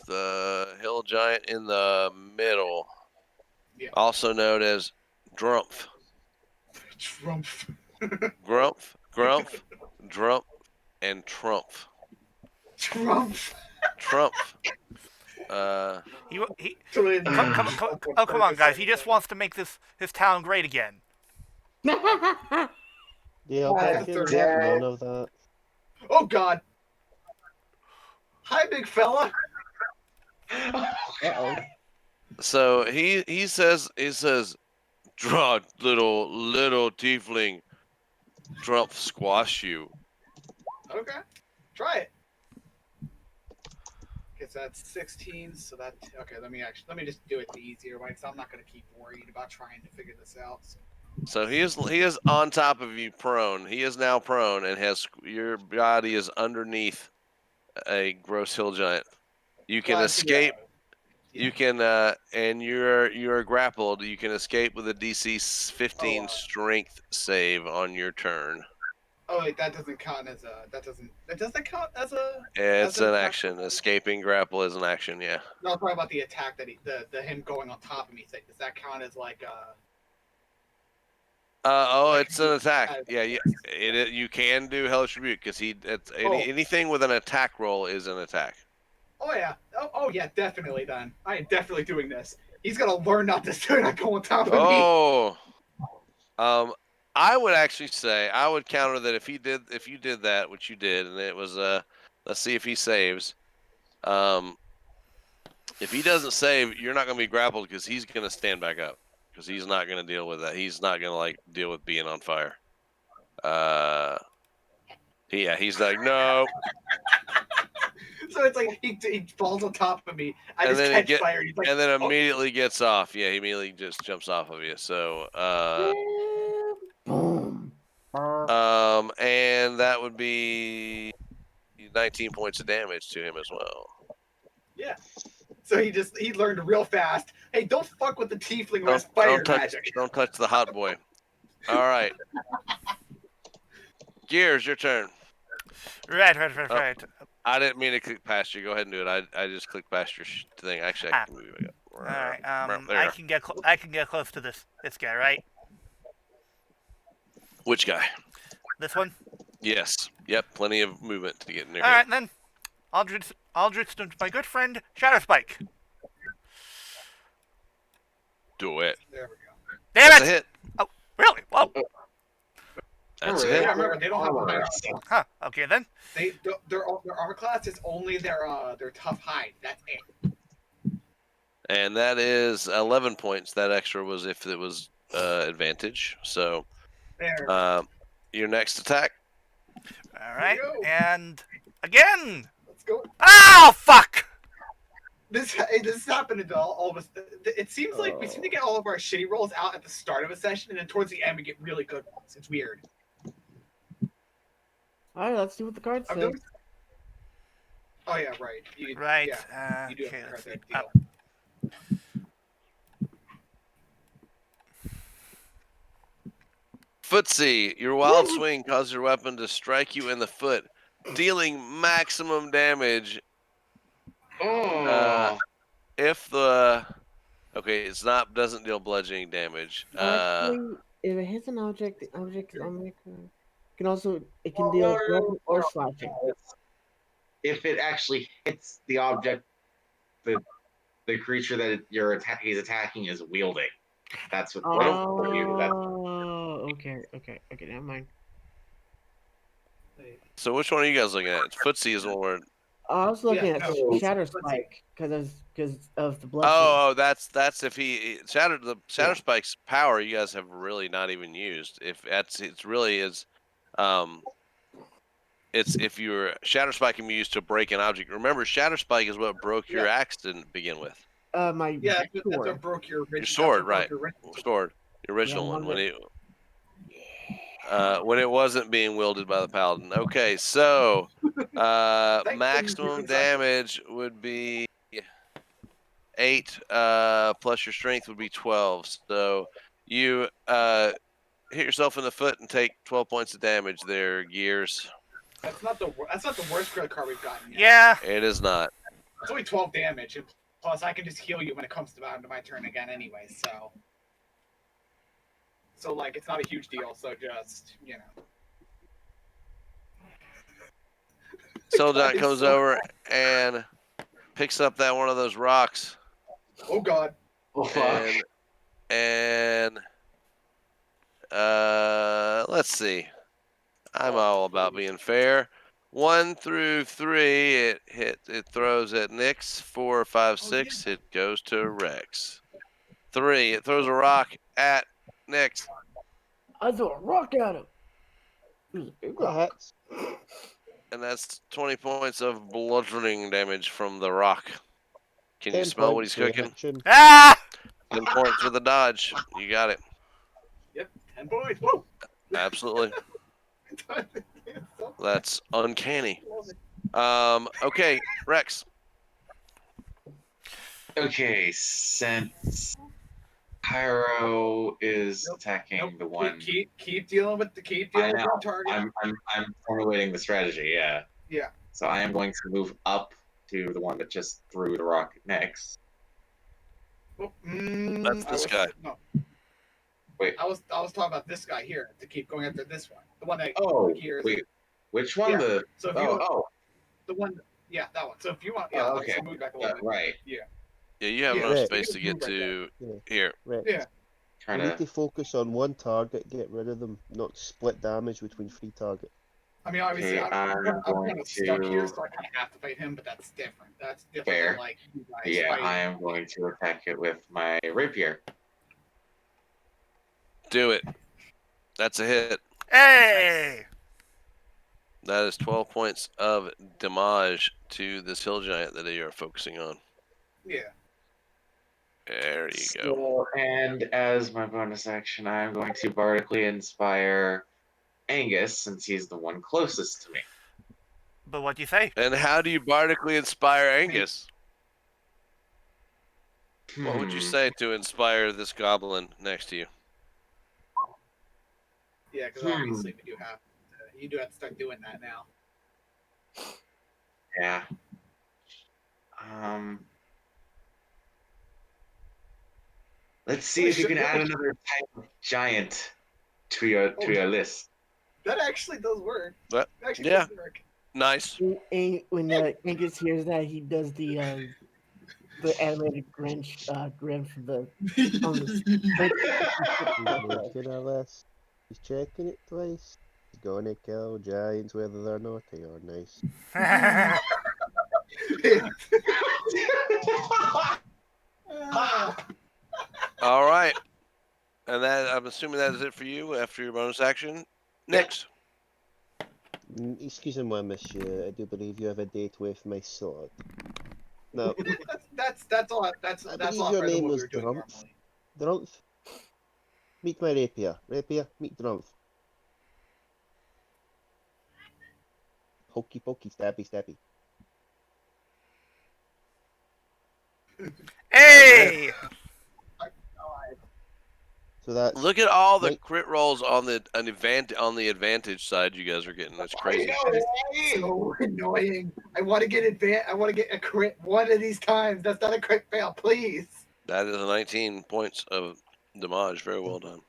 the hill giant in the middle, Yeah. also known as Drumpf. Trump. Grumpf, Grumpf, Drump, and Trumpf. Trump. Trumpf. He Twins. come on, guys. He just wants to make his town great again. Yeah, I'll That's back the in. third Yeah, guy. none of that. Oh God. Hi, big fella. Uh-oh. So he says, draw little tiefling, Trump squash you. Okay. Try it. Okay, so that's 16. So that okay. Let me just do it the easier way, because I'm not gonna keep worried about trying to figure this out. So he is on top of you, prone. He is now prone, and your body is underneath a gross hill giant. You can escape. Yeah. You can, and you're grappled. You can escape with a DC 15 strength save on your turn. Oh wait, that doesn't count as a. That doesn't count as a. It's as an a action. Escaping grapple is an action. Yeah. No, I'm talking about the attack that the him going on top of me. Does that count as like It's an attack. Yeah, you can do Hellish Rebuke because anything with an attack roll is an attack. Oh yeah. Oh yeah, definitely. Then I am definitely doing this. He's gonna learn not to go on top of me. Oh, I would actually say I would counter that if you did that, which you did, and it was let's see if he saves. If he doesn't save, you're not gonna be grappled because he's gonna stand back up because he's not gonna deal with that. He's not gonna deal with being on fire. He's like no. So it's like he falls on top of me. I And just then catch fire. He's like, and then oh. immediately gets off. Yeah, he immediately just jumps off of you. So, Boom. and that would be 19 points of damage to him as well. Yeah. So he learned real fast. Hey, don't fuck with the tiefling who has fire magic. Don't touch the hot boy. All right. Gears, your turn. Right. I didn't mean to click past you. Go ahead and do it. I just clicked past your thing. Actually, I can move it. All right. There. I can get close to this guy, right? Which guy? This one. Yes. Yep. Plenty of movement to get near All him. right, then. Aldrich to my good friend Shadow Spike. Do it. There we go. Damn That's it! a hit. Oh, really? Whoa. That's a Yeah, hit. Yeah, remember they don't have a hide. Huh. Okay then. Their armor class is only their tough hide. That's it. And that is 11 points. That extra was if it was advantage. So, There. your next attack. All right. Here we go. And again. Let's go. Oh fuck! This is happening to all of us. It seems like we seem to get all of our shitty rolls out at the start of a session, and then towards the end we get really good ones. It's weird. All right, let's see what the cards I'm say. doing... Oh yeah, right. Right. Yeah, you do Okay. have Let's to see. deal. Footsie, your wild swing causes your weapon to strike you in the foot, dealing maximum damage. Oh. If doesn't deal bludgeoning damage. Actually, if it hits an object, the object can also deal weapon or slashing. If it actually hits the object, the creature that he's attacking is wielding. That's what. Okay, never mind. So which one are you guys looking at? Footsie is one where. I was looking at no, Shatter let's see. Spike because of the blood. Oh, that's if he the Shatter Spike's power. You guys have really not even used. If it's really is, it's if your Shatter Spike can be used to break an object. Remember, Shatter Spike is what broke your axe to begin with. My Yeah, that's sword. what broke your original. Your sword, right? Sword, the original one when it wasn't being wielded by the paladin. Okay, so maximum damage would be 8 plus your strength would be 12. So you hit yourself in the foot and take 12 points of damage there, Gears. That's not the worst credit card we've gotten yet. Yeah. It is not. It's only 12 damage. Plus, I can just heal you when it comes to my turn again anyway, so. So, like, it's not a huge deal, so just, you know. Sildon comes over and picks up that one of those rocks. Oh, God. Oh fuck. And let's see. I'm all about being fair. 1 through 3, it throws at Nyx. 4, 5, 6, it goes to Rex. 3, it throws a rock at Nyx. I throw a rock at him. It was a big That rock. hits. And that's 20 points of bludgeoning damage from the rock. Can you 10 smell what he's points cooking? reaction. Ah! 10 points for the dodge. You got it. Yep, 10 points. Woo! Absolutely. That's uncanny. Okay, Rex. Okay, since Hiiro is Nope, attacking Nope. the one. Keep dealing with the I know. target. I'm formulating the strategy. Yeah. Yeah. So I am going to move up to the one that just threw the rock next. Oh, That's this guy. No. Wait. I was talking about this guy here to keep going after this one. The one that Oh, here is wait. Which one? Yeah. The So if you oh the one yeah, that one. So if you want Oh, okay. so move back a little bit. right. Yeah, you have Yeah, enough Rex. space to get to here. Rex. Yeah. Trying You need to. to focus on one target, get rid of them, not split damage between 3 targets. I mean obviously Okay, I'm I'm kind going of stuck here, to- so I kinda have to fight him, but that's different. That's different Fair. than like you guys Yeah, fighting. I am going to attack it with my rapier. Do it. That's a hit. Hey! That is 12 points of damage to this hill giant that you are focusing on. Yeah. There you go. So, and as my bonus action, I'm going to bardically inspire Angus since he's the one closest to me. But what do you say? And how do you bardically inspire Angus? What would you Hmm. say to inspire this goblin next to you? Yeah, because obviously you do have to start doing that now. Yeah. Let's see if you can add another type of giant to your list. That actually does work. What? That actually Yeah. does work. Nice. When Angus hears that, he does the animated grin from the. He's making a list. He's checking it twice. He's gonna kill giants whether they're naughty or nice. All right. And that I'm assuming that is it for you after your bonus action. Next. Excusez-moi, monsieur. I do believe you have a date with my sword. No, that's all. That's I that's believe all your part of name what we was were doing Drumpf. normally. Drumpf. Meet my rapier. Rapier, meet Drumpf. Pokey pokey, stabby stabby. Hey! So that's Look at all the Nick- crit rolls on the advantage side you guys are getting. That's crazy. That is so annoying. I want to get I want to get a crit one of these times. That's not a crit fail, please. That is 19 points of damage. Very well done.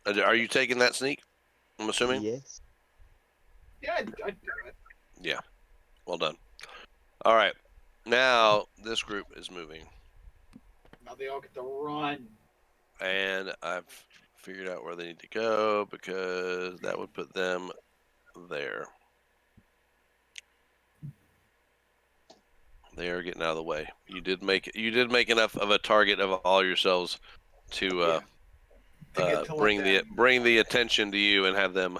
Are you taking that sneak? I'm assuming. Yes. Yeah, I'd do it. Yeah. Well done. All right. Now this group is moving, Now they all get to run. and I've figured out where they need to go because that would put them there. They are getting out of the way. You did make enough of a target of all yourselves to get to bring let the them- attention to you and have them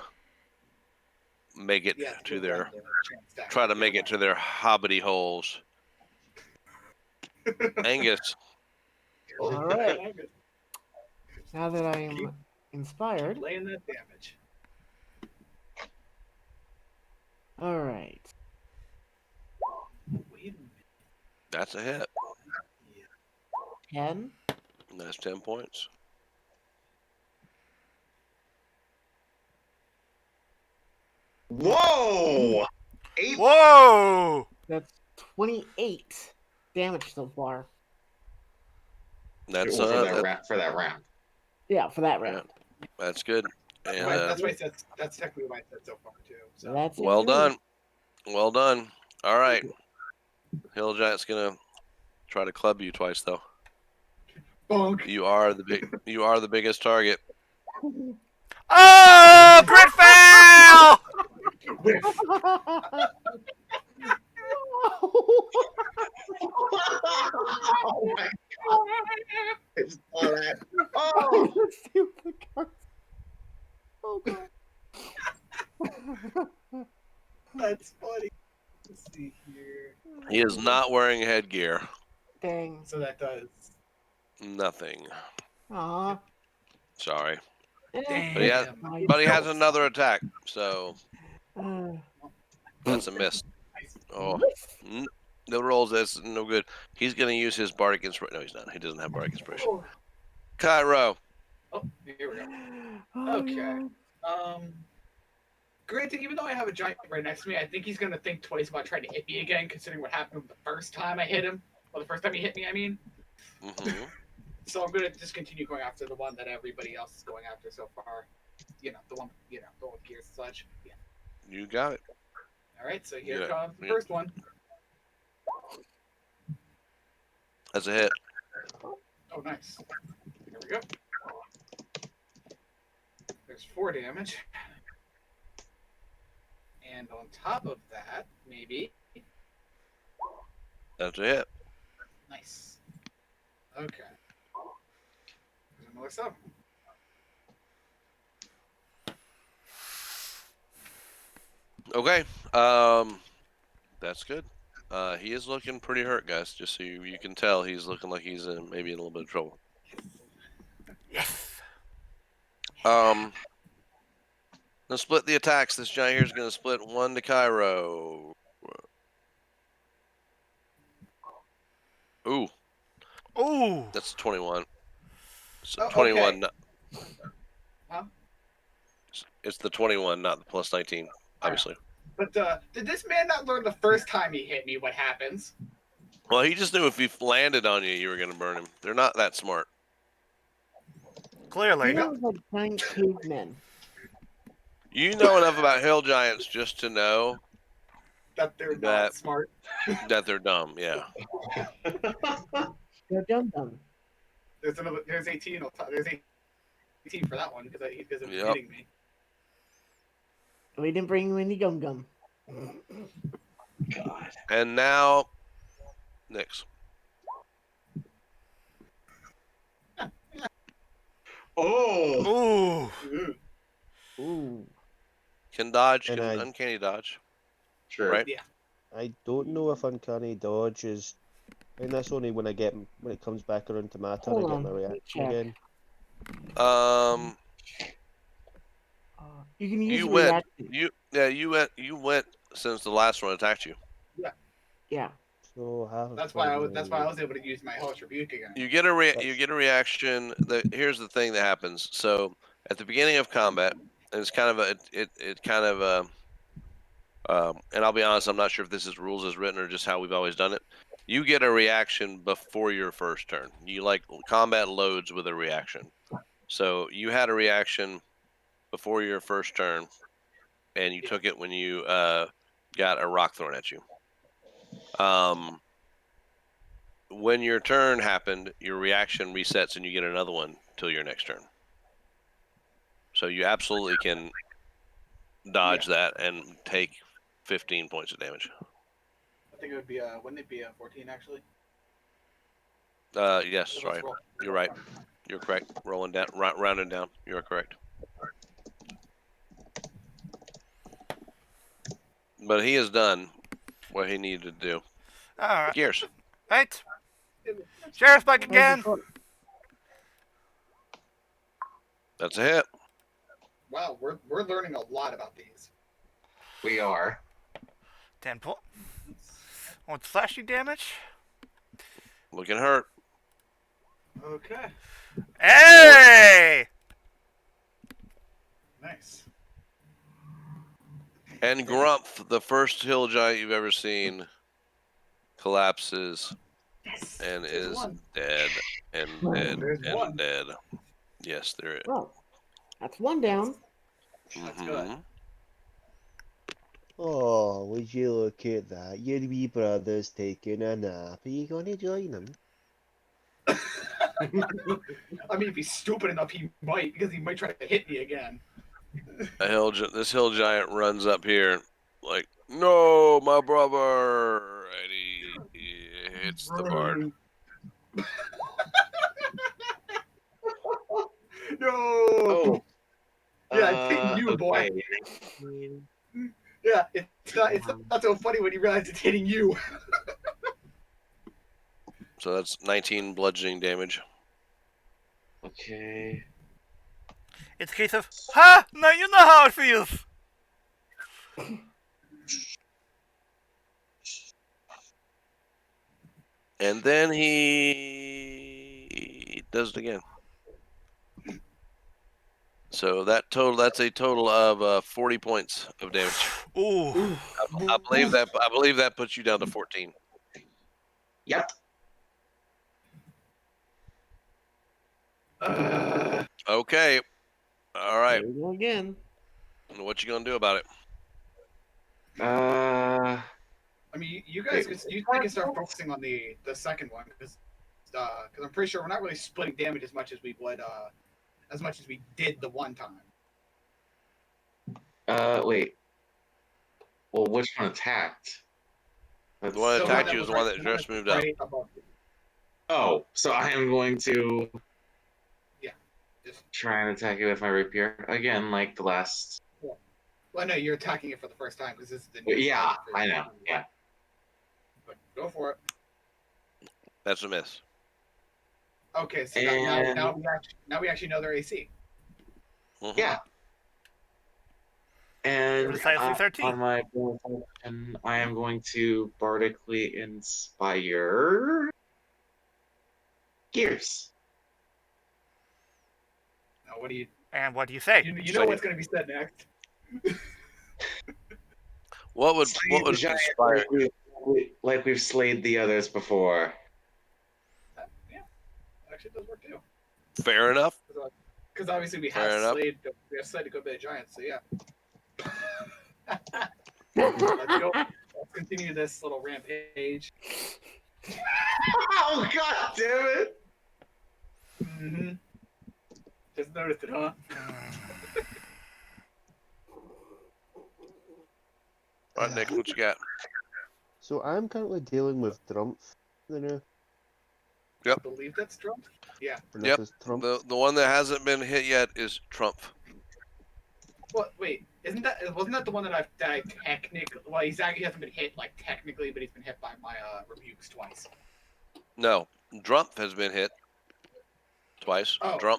make it Yeah, to give their them the chance to try to actually make get it to their hobbity holes. Angus, one. All right. Now that I am inspired. Laying that damage. All right. Wait a minute. that's a hit. 10. And that's 10 points. Whoa! 8. Whoa! That's 28. damage so far. That's for that that, round. For that round. Yeah, for that Yeah. round. that's good. And That's why I said that's technically what I said so far too. So That's it well for me. done. Well done. All right. Hill Giant's gonna try to club you twice though. bonk. You are the biggest target. Oh, crit fail! Whiff. Oh my god! I just saw that. Oh, Oh god. That's funny. Let's see here. He is not wearing headgear. Dang. So that does. Nothing. Aw. Sorry. Damn. But he has, Nice. but he has another attack, so Uh, that's a miss. Oh, whiff. the rolls. That's no good. He's gonna use his bardic inspiration. No, he's not. He doesn't have bardic inspiration. Oh, Cairo. here we go. Oh, Okay. no. Granted, even though I have a giant right next to me, I think he's gonna think twice about trying to hit me again, considering what happened the first time I hit him. Well, the first time he hit me, I mean. Mm-hmm. So I'm gonna just continue going after the one that everybody else is going after so far. The one with gears and such. Yeah. You got it. All right. So here Yeah. comes the Yeah. first one. That's a hit. Oh, nice. Here we go. There's 4 damage. And on top of that, maybe. That's a hit. Nice. Okay. There's another 7. Okay. That's good. He is looking pretty hurt, guys. Just so you can tell, he's looking like he's maybe in a little bit of trouble. Yes. Let's split the attacks. This giant here is going to split 1 to Cairo. Ooh, Ooh. that's 21. So Oh, 21. okay. Huh? It's the 21, not the plus 19, obviously. But did this man not learn the first time he hit me what happens? Well, he just knew if he landed on you, you were going to burn him. They're not that smart. Clearly. He was like giant cavemen. You know enough about hill giants just to know That they're That- not smart. that they're dumb. Yeah. They're dum-dum. There's 18. There's 18 for that one because he isn't Yep. hitting me. We didn't bring you any gum-gum. God. And now, Nyx. Oh. Ooh. Ooh. Can dodge, And can I- uncanny dodge. Sure. Right? I don't know if uncanny dodge is. And that's only when it comes back around to my turn. Hold I get on, my let me reaction check. again. You can use You a went. reaction. You went since the last one attacked you. Yeah. So half of That's why I was 29. able to use my Hellish Rebuke again. You get a reaction. Here's the thing that happens. So at the beginning of combat, and it's kind of and I'll be honest, I'm not sure if this is rules as written or just how we've always done it. You get a reaction before your first turn. You combat loads with a reaction. So you had a reaction before your first turn, and you took it when you got a rock thrown at you. When your turn happened, your reaction resets and you get another one till your next turn. So you absolutely can dodge that and take 15 points of damage. I think it would be wouldn't it be 14 actually? Yes, So sorry. let's roll. You're right. You're correct. Rolling down, rounding down. You're correct. But he has done what he needed to do. All right. Gears. Right. Sheriff's back Where's again. the short- That's a hit. Wow, we're learning a lot about these. We are. 10 points. What's slashing damage? Looking hurt. Okay, Hey! nice. And Grumph, the first hill giant you've ever seen, collapses Yes. and There's is one. dead and Well, dead there's and one. dead. Yes, there is. Well, that's one down. That's good. Mhm. Oh, would you look at that? Your wee brother's taking a nap. Are you going to join him? I mean, if he's stupid enough, he might, because he might try to hit me again. This hill giant runs up here, like, no, my brother, and he hits the bard. No. Oh. Yeah, it's hitting you, boy. okay. Yeah, it's not so funny when you realize it's hitting you. So that's 19 bludgeoning damage. Okay. It's a case of, ha! Now you know how it feels! And then he does it again. So that's a total of 40 points of damage. Ooh. I believe that puts you down to 14. Yep. Okay. All right. There we go again. What you gonna do about it? I mean, you guys can start focusing on the second one because I'm pretty sure we're not really splitting damage as much as we would as much as we did the one time. Wait. Well, which one attacked? The one that The attacked that you was was the one right- that just moved up. right above you. Oh, so I am going to Just, try and attack it with my rapier again, like the last. well, no, you're attacking it for the first time because this is the new. Yeah, fight for I you. know. Yeah. But go for it. That's a miss. Okay, so And- now we actually know their AC. Mhm. Yeah. And Precisely 13. on my bonus action, I am going to bardically inspire Gears. Now, what do you? And what do you say? You know what's going to be said next. What would Slay the giant inspire? like we've slayed the others before. Yeah, actually, it does work too. Fair enough. Because obviously we Fair have enough. slayed a good bit of giants. So yeah. Let's go. Let's continue this little rampage. Oh god damn it! Mm-hmm. Just noticed it, huh? All right, Nick, what you got? So I'm currently dealing with Drumpf, you know, I believe that's Trump. Yeah. and Yep, this is Trump. The one that hasn't been hit yet is Trump. Well, wait, wasn't that the one that I technically? Well, he hasn't been hit like technically, but he's been hit by my rebukes twice. No, Drumpf has been hit twice. Oh. Drumpf.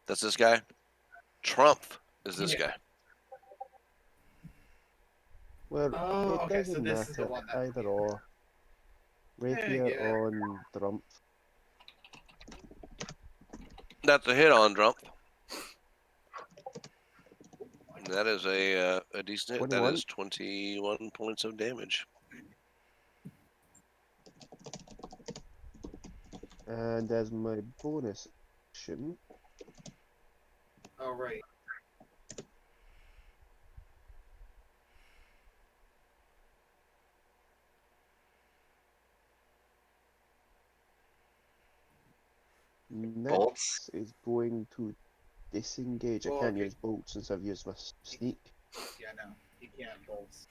That's this guy. Trump is this Yeah. guy. Well, Oh, it okay, so doesn't this is the matter, one that- either or. Rapier yeah. on Drumpf. That's a hit on Drumpf. That is a decent hit. That 21. is 21 points of damage. And as my bonus action, Oh right. Bolts. next is going to disengage. I Well, can't okay. use bolts since I've used my sneak. Yeah, no, he can't bolts.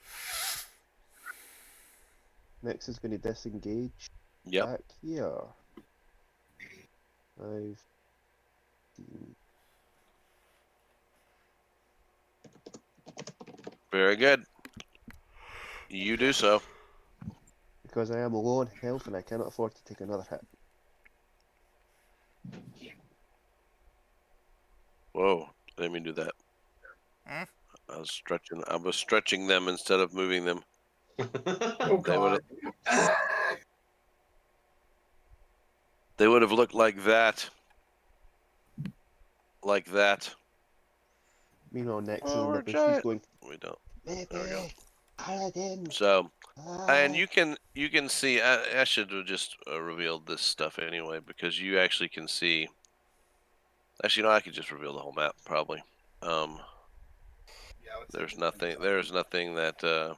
Next is going to disengage Yep. back here. 15. Very good. You do so. Because I am low on health and I cannot afford to take another hit. Whoa! I didn't mean to do that. Hmm? I was stretching them instead of moving them. Oh They would god. They would have looked like that. Like that. Meanwhile, next Oh, is in we're the bushes giant. going, We don't. Maybe, There we go. Paladin. So And you can see. I should have just revealed this stuff anyway, because you actually can see. Actually, no, I could just reveal the whole map probably. Yeah, I would say There's just nothing. inside. There's nothing that.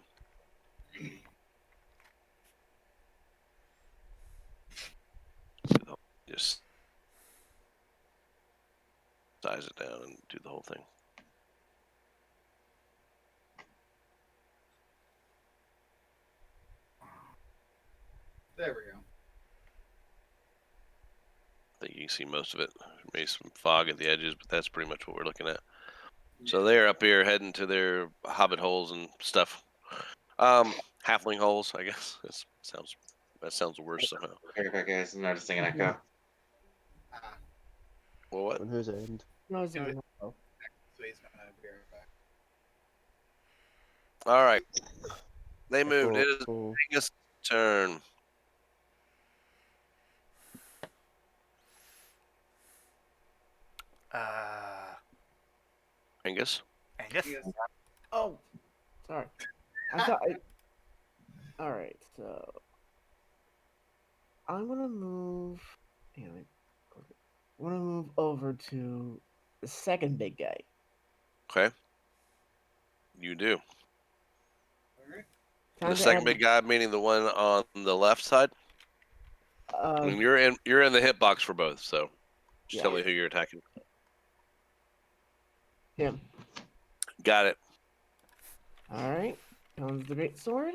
Just size it down and do the whole thing. There we go. I think you can see most of it. Maybe some fog at the edges, but that's pretty much what we're looking at. So they're up here heading to their hobbit holes and stuff. Halfling holes, I guess. That sounds worse somehow. Okay, guys, I'm noticing an echo. Ah, Well, what? On whose end? No, it's Yeah, not. so he's gonna be right back. All right. They moved. It is Oh, Angus' turn. Angus. Angus. Yes. Oh, sorry. I thought. All right, so I'm gonna move. Damn it. Okay. I'm gonna move over to the second big guy. Okay. You do. All right. Time The to second add- big guy, meaning the one on the left side. I mean, you're in the hitbox for both, so just Yeah. tell me who you're attacking. him. Got it. All right, comes the great sword.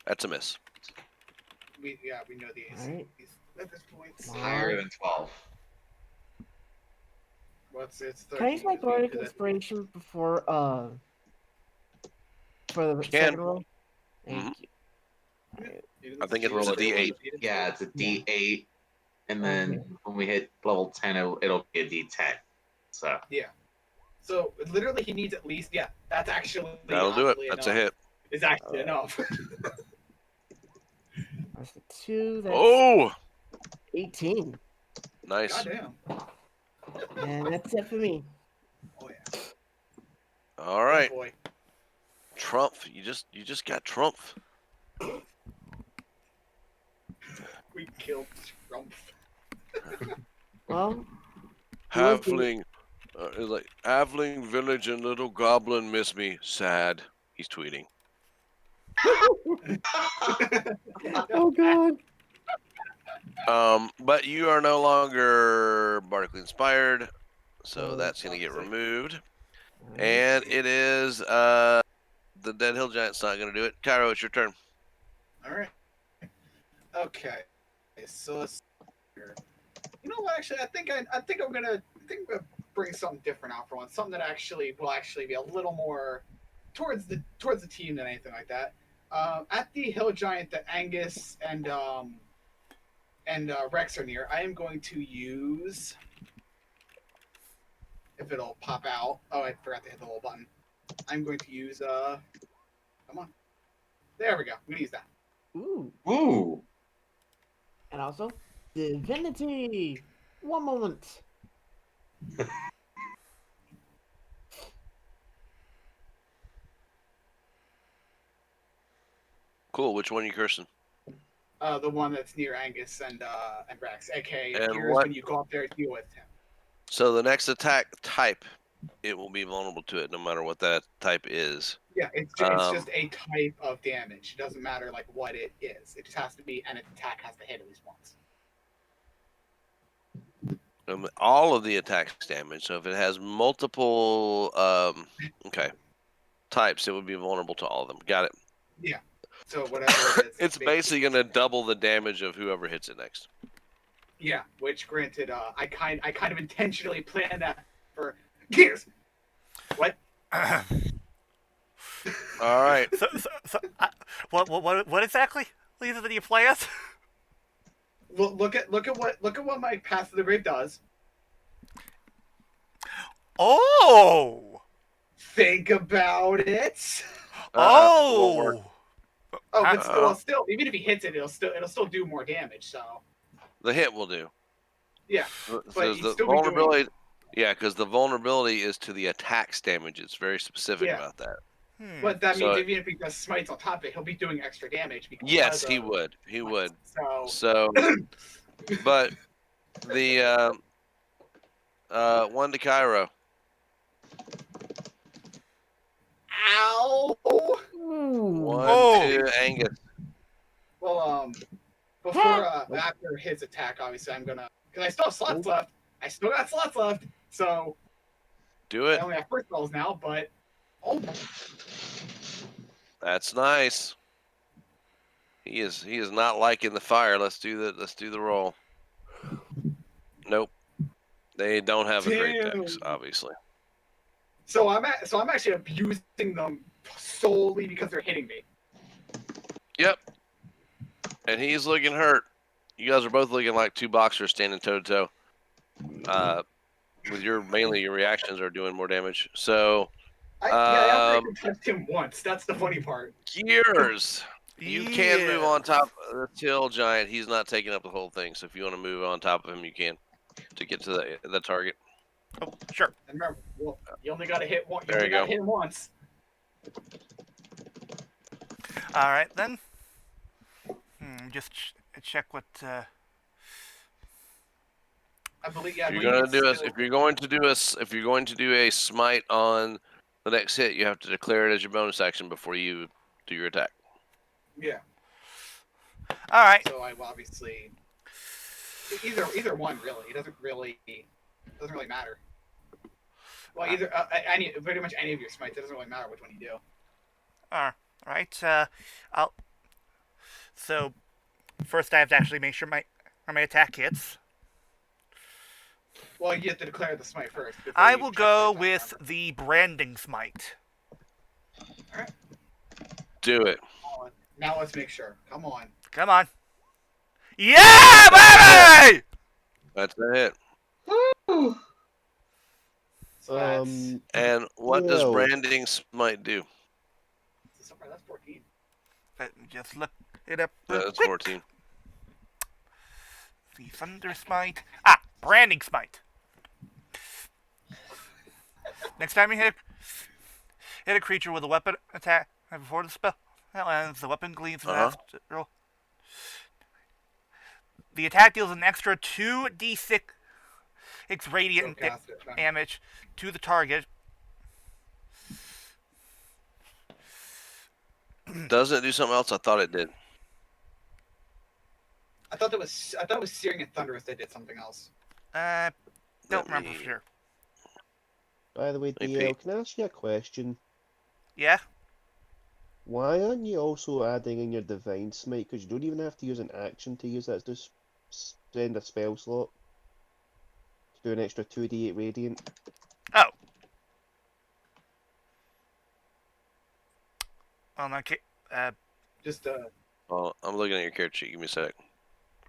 That's a miss. We know the ace. All right. At this point. Higher than 12. What's it's Can I use my 13, bardic because inspiration before for the Can. second roll? Mhm. Thank you. All right. I think it's a D8. Yeah, it's a D8. And then when we hit level 10, it'll be a D10. So. So literally, he needs at least That's actually That'll do it. oddly That's a enough, hit. Is actually enough. That's the 2. That's Oh, 18. nice. Goddamn. And that's it for me. Oh yeah. All right, Oh, boy. Trump. You just got Trump. We killed Trump. Well, Who was the- Halfling. It's like Halfling village and little goblin miss me. Sad. He's tweeting. oh god. But you are no longer bardically inspired, so Oh, that's gonna get fuck's sake. removed. All right. And it is the Dead Hill Giant's not gonna do it. Cairo, it's your turn. All right. Okay. So let's. You know what? Actually, I think I'm gonna bring something different out for once. Something that actually will be a little more towards the team than anything like that. At the Hill Giant that Angus and Rex are near, I am going to use. If it'll pop out. Oh, I forgot to hit the little button. I'm going to use come on. There we go. I'm gonna use that. Ooh. Ooh. And also, divinity. One moment. Cool. Which one are you cursing? The one that's near Angus and Rex, aka And here's what- when you go up there to deal with him. So the next attack type, it will be vulnerable to it, no matter what that type is. Yeah, it's just a type of damage. It doesn't matter like what it is. It just has to be an attack has to hit at least once. All of the attacks damage. So if it has multiple, types, it would be vulnerable to all of them. Got it. So whatever it is, It's basically gonna double the damage of whoever hits it next. Yeah, which granted, I kind of intentionally planned that for Gears. What? All right. What exactly, Lisa, did you play us? Well, look at what my Path to the Grave does. Oh! Think about it. Won't work. Oh! Oh, but still, even if he hits it, it'll still do more damage. So The hit will do. yeah, So but the he'd still be doing- vulnerability. Yeah, because the vulnerability is to the attacks damage. It's very specific Yeah. about that. But that So means even if he does smites on top of it, he'll be doing extra damage. Because yes, he of would. He smites. would. So, But the one to Cairo. ow! One Oh. to Angus. Well, before after his attack, obviously I'm gonna because I still have slots left. I still got slots left, so Do I it. only have first spells now. But oh, That's nice. He is not liking the fire. Let's do the roll. Nope. They don't have a great dex, obviously. so I'm actually abusing them solely because they're hitting me. Yep. And he's looking hurt. You guys are both looking like two boxers standing toe to toe. With mainly your reactions are doing more damage. So I only touched him once. That's the funny part. gears. You can move on Yes. top of the Till Giant. He's not taking up the whole thing. So if you want to move on top of him, you can to get to the target. Oh, sure. And remember, well, you only got to hit one. You There only you got go. to hit him once. All right then. Just check what. I believe. If you're going to do a smite on the next hit, you have to declare it as your bonus action before you do your attack. Yeah. All right. So I obviously either one really. It doesn't really matter. Well, either pretty much any of your smites. It doesn't really matter which one you do. All right. So first, I have to actually make sure my attack hits. Well, you have to declare the smite first. I will go with the branding smite. All right. Do it. Now let's make sure. Come on. Come on. Yeah, baby! That's a hit. So that's And what does branding smite do? that's 14. Let me just look it up. That's quick. 14. The thunder smite. Branding smite. Next time you hit a creature with a weapon attack before the spell lands, the weapon gleams and has to roll. The attack deals an extra 2d6 radiant damage to the target. Doesn't it do something else? I thought it did. I thought it was Searing and Thunderous that did something else. Don't remember for sure. By the way, DL, can I ask you a question? Yeah? Why aren't you also adding in your Divine Smite? Because you don't even have to use an action to use that. Just spend a spell slot to do an extra 2d8 Radiant. Oh. Well, okay. Just Well, I'm looking at your character sheet. Give me a sec.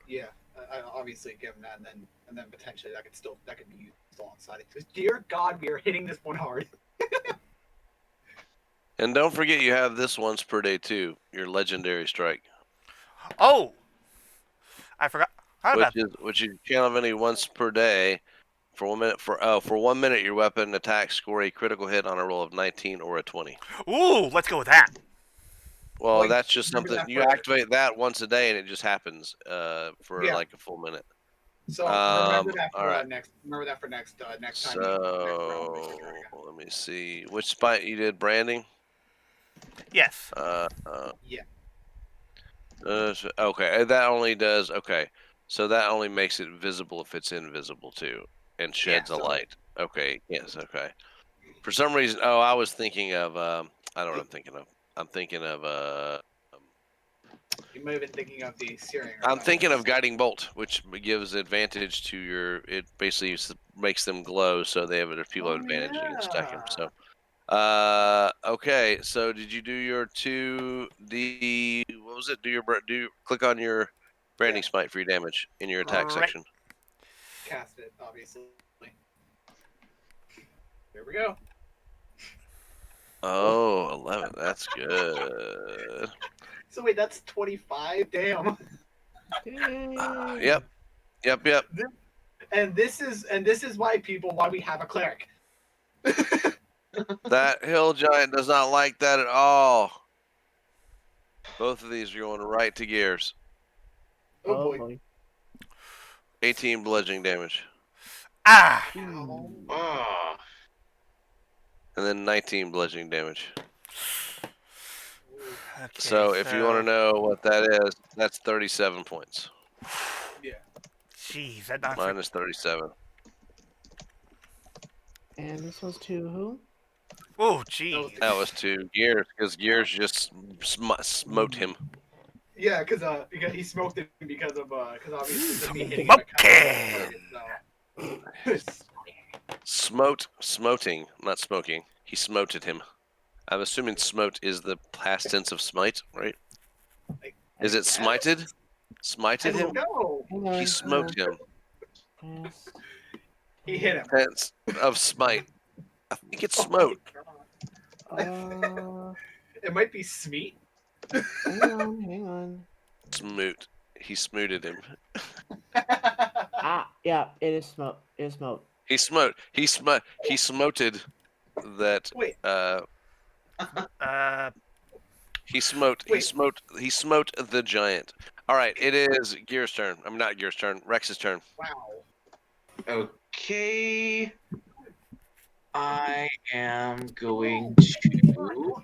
yeah. I obviously give him that, and then potentially that could be used alongside it. Because dear God, we are hitting this one hard. And don't forget you have this once per day too. Your legendary strike. Oh! I forgot. How about Which you can have any once per day for 1 minute. For 1 minute, your weapon attack score a critical hit on a roll of 19 or a 20. Ooh, let's go with that. Well, that's just remember something that you for- activate that once a day, and it just happens for Yeah. like a full minute. So remember that for all right. next. Remember that for next time. Next round, So let me see which spite you did branding. Yes. Yeah. Okay, that only does so that only makes it visible if it's invisible too, and sheds a light. Okay, yes, okay. For some reason, I was thinking of I don't know what I'm thinking of. I'm thinking of You might have been thinking of the Searing. I'm thinking of Guiding Bolt, which gives advantage to your. It basically makes them glow, so they have people have advantage against stacking. So, okay. So, did you do your 2D? What was it? Click on your branding smite for your damage in your attack Right. section. Cast it, obviously. Here we go. Oh, 11. That's good. So wait, that's 25. Damn. Yep. And this is why we have a cleric. That hill giant does not like that at all. Both of these are going right to gears. Oh Oh boy. boy. 18 bludgeoning damage. Ah! Ah. And then 19 bludgeoning damage. Okay, So if you want to know what that is, that's 37 points. Yeah. Jeez, that knocks Minus 37. And this was to who? Oh, jeez. That was to Gears, because Gears just smote him. Yeah, because he smoked it because obviously just me hitting Okay. Smoting, not smoking. He smoted him. I'm assuming smote is the past tense of smite, right? Is it smited? Smited him? No, Hang on. He smote him. Yes. he hit him. Tense of smite. I think it's smote. It might be Smeet. Hang on. Smoot. He smooted him. Yeah, it is smoke. It is smoke. He smote. He smoted that. Wait. He smote. He Wait. smote. He smote the giant. All right. It is Gear's turn. I'm not Gear's turn. Rex's turn. Wow. Okay. I am going to.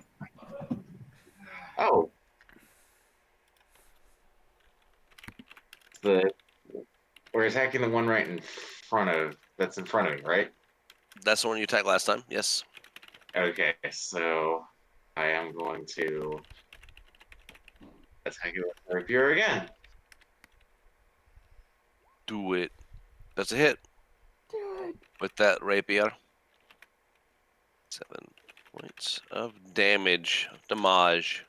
Oh. We're attacking the one right in front of. That's in front of me, right? That's the one you attacked last time. Yes. Okay, so I am going to attack it with rapier again. Do it. That's a hit. With that rapier. 7 points of damage. Damage.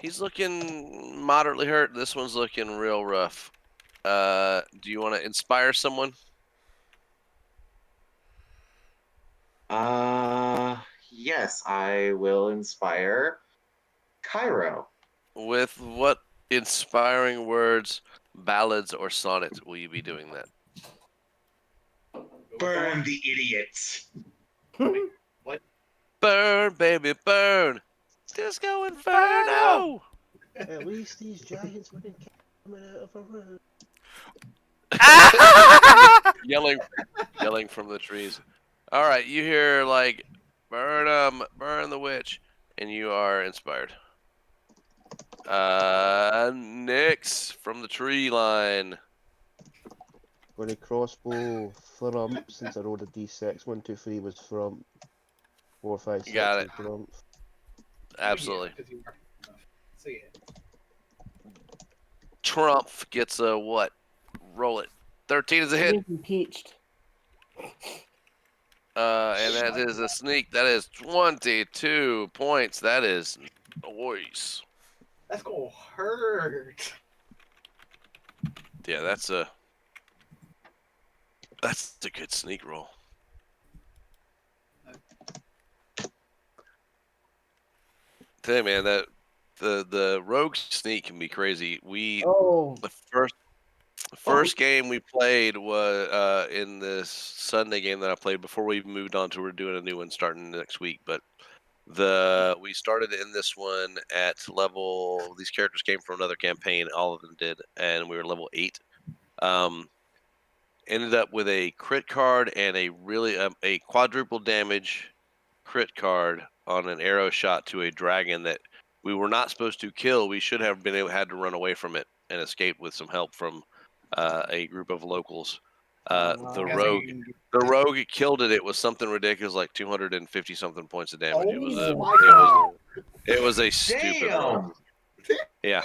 He's looking moderately hurt. This one's looking real rough. Do you want to inspire someone? Yes, I will inspire Cairo. With what inspiring words, ballads, or sonnets will you be doing that? Burn the idiots. Burn, baby, burn. Disco Inferno. At least these giants wouldn't coming out of a room. yelling from the trees. All right, you hear like burn the witch, and you are inspired. Nyx from the tree line. Going to crossbow flurump since I rolled a d6. 1, 2, 3 was flurump. 4, 5, 6 Got was it. flurump. Absolutely. So yeah. Trump gets a what? Roll it. 13 is a hit. Impeached. And that is a sneak. That is 22 points. That is nice. That's gonna hurt. Yeah, that's a good sneak roll. Tell you, man, that the rogue sneak can be crazy. The first game we played was in this Sunday game that I played before we moved on to we're doing a new one starting next week. But we started in this one at level. These characters came from another campaign. All of them did, and we were level 8. Ended up with a crit card and a quadruple damage crit card on an arrow shot to a dragon that we were not supposed to kill. We should have had to run away from it and escape with some help from a group of locals. The rogue killed it. It was something ridiculous, like 250 something points of damage. It was a stupid roll. Yeah.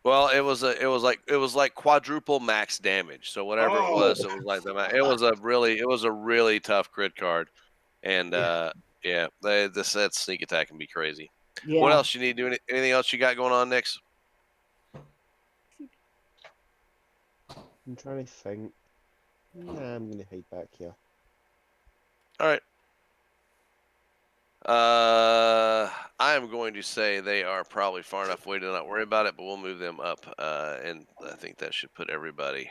Well, it was like quadruple max damage. So whatever it was like that. It was a really tough crit card, and that sneak attack can be crazy. Yeah. What else you need to do? Anything else you got going on, Nyx? I'm trying to think. Nah, I'm going to hide back here. All right. I am going to say they are probably far enough away to not worry about it, but we'll move them up, and I think that should put everybody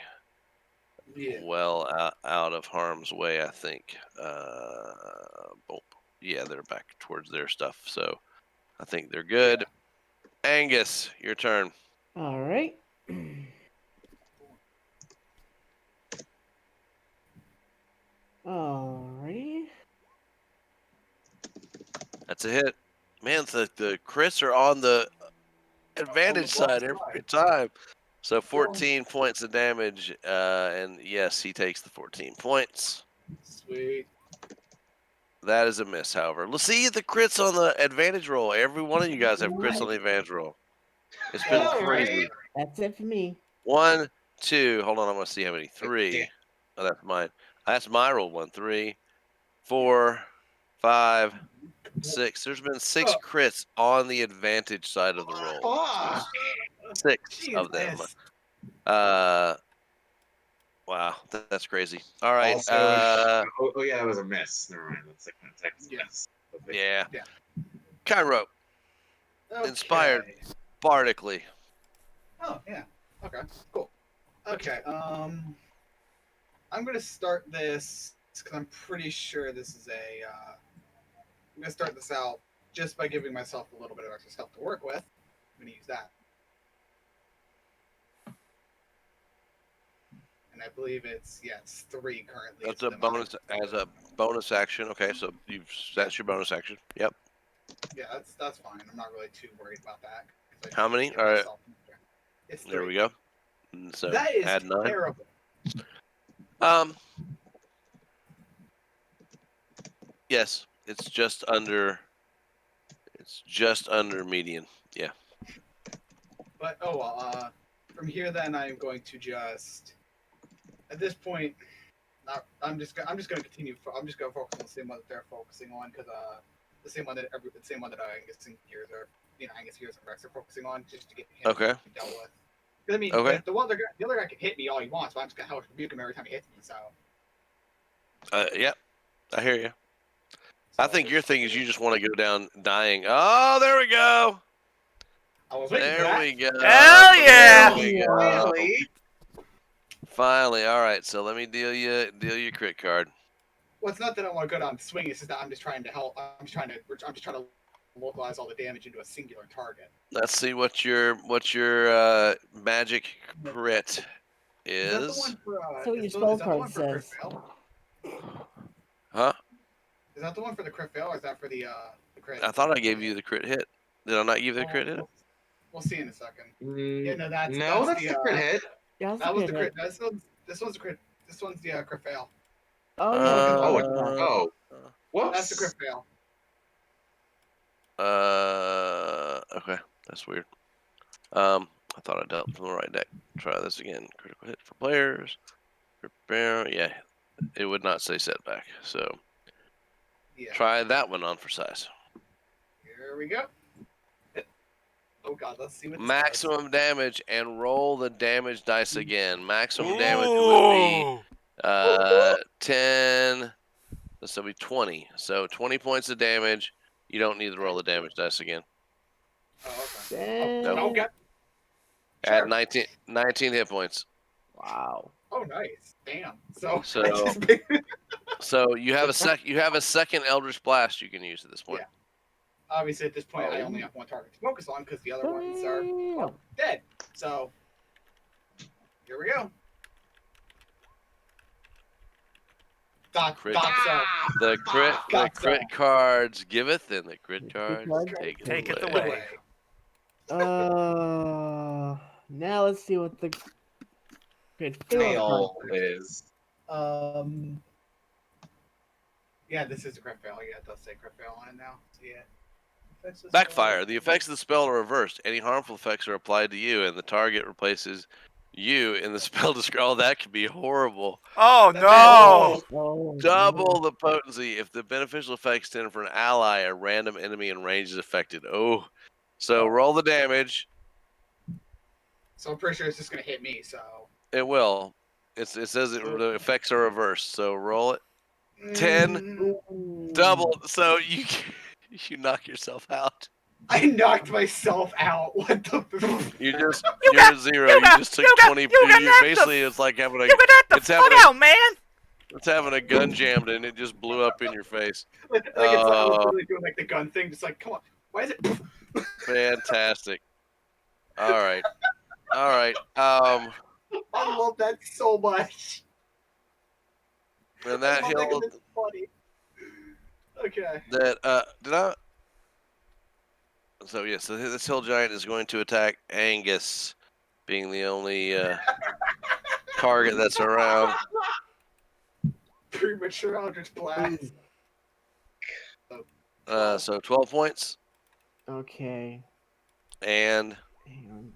Yeah. well out of harm's way, I think. Boom. Yeah, they're back towards their stuff, so I think they're good. Angus, your turn. All right. Alrighty. That's a hit. Man, the crits are on the advantage side every time. So 14 points of damage, and yes, he takes the 14 points. Sweet. That is a miss, however. Let's see the crits on the advantage roll. Every one of you guys have crits on the advantage roll. It's been All crazy. right. That's it for me. 1, 2. Hold on, I'm gonna see how many. 3. Yeah. Oh, that's mine. That's my roll. 1, 3, 4, 5, 6. There's been 6 crits on the advantage side of the roll. Fuck. 6 of them. Jesus. Wow, that's crazy. All right. Also, oh yeah, that was a miss. Never mind. That's like a miss. Yeah. Yeah. Cairo, inspired Okay. bardically. Oh yeah. Okay. Cool. Okay. I'm gonna start this because I'm pretty sure this is a. I'm gonna start this out just by giving myself a little bit of extra stuff to work with. I'm gonna use that. And I believe it's 3 currently. That's is a the amount. bonus as a bonus action. Okay, so that's your bonus action. Yep. Yeah, that's fine. I'm not really too worried about that. 'cause I How just many? give All right. myself- It's 3. There we go. And so That is add 9. terrible. Yes, it's just under. It's just under median. Yeah. But oh well. From here, then I'm going to just. At this point, I'm just gonna continue. I'm just gonna focus on the same one that they're focusing on because the same one that Angus and Gears are, Angus, Gears, and Rex are focusing on just to get him dealt with. 'Cause, I mean, Okay. the other guy can hit me all he wants, but I'm just gonna help rebuke him every time he hits me. So. Yep. I hear you. I think your thing is you just want to go down dying. Oh, there we go. I was waiting for There that. we go. Hell yeah! There we go. Finally. Finally, all right. So let me deal you crit card. Well, it's not that I want to go down swinging. It's just that I'm just trying to help. I'm just trying to localize all the damage into a singular target. Let's see what your magic crit Is that the is. one for? So your is that spell the card one for crit says. fail? Huh? Is that the one for the crit fail, or is that for the crit? I thought I gave you the crit hit. Did I not give you the crit hit? We'll see in a second. Mm, Yeah, no, that's the crit hit. Yeah, that's That was okay, the right? crit. This one's the crit. This one's the crit fail. Oh, yeah. Oh, whoops. That's the crit fail. Okay, that's weird. I thought I dealt from the right deck. Try this again. Critical hit for players. Prepare. Yeah, it would not say setback. So Yeah. try that one on for size. Here we go. Oh god, let's see what this Maximum damage and roll the damage dice again. Maximum damage would be 10. This will be 20. So 20 points of damage. You don't need to roll the damage dice again. does. Oh, okay. Damn. Oh, okay. Add 19 hit points. Wow. Oh, nice. Damn. So, So- I just So you have a second Eldritch Blast you can use at this point. Yeah. Obviously, at this point, I only have one target to focus on because the other ones are Damn. dead. So, here we go. Crit. So. The crit Gotcha. cards giveth, and the crit cards cards take it away. away. Now let's see what the crit fail card is. Yeah, this is a crit fail. Yeah, it does say crit fail on it now. So, yeah. Backfire. The effects of the spell are reversed. Any harmful effects are applied to you, and the target replaces you in the spell description. Oh, that could be horrible. Oh no! Oh, Double the potency if the beneficial effects tend for an ally, a random enemy in range is affected. Oh, so roll the damage. So I'm pretty sure it's just gonna hit me. So. It will. It says the effects are reversed. So roll it. 10. no. Double. So you knock yourself out. I knocked myself out. What the? You're got- at 0. you You got- just took you got- 20. you got knocked Basically, it's like having a You got the It's fuck having out, man! It's having a gun jammed and it just blew up in your face. Like it's like I was literally doing like the gun thing, just like, come on, why is it? Fantastic. All right. I love that so much. And that I love hill that 'cause it's funny. Okay. did I? So yes, this hill giant is going to attack Angus, being the only target that's around. Premature Eldritch Blast. So 12 points Okay. and. Hang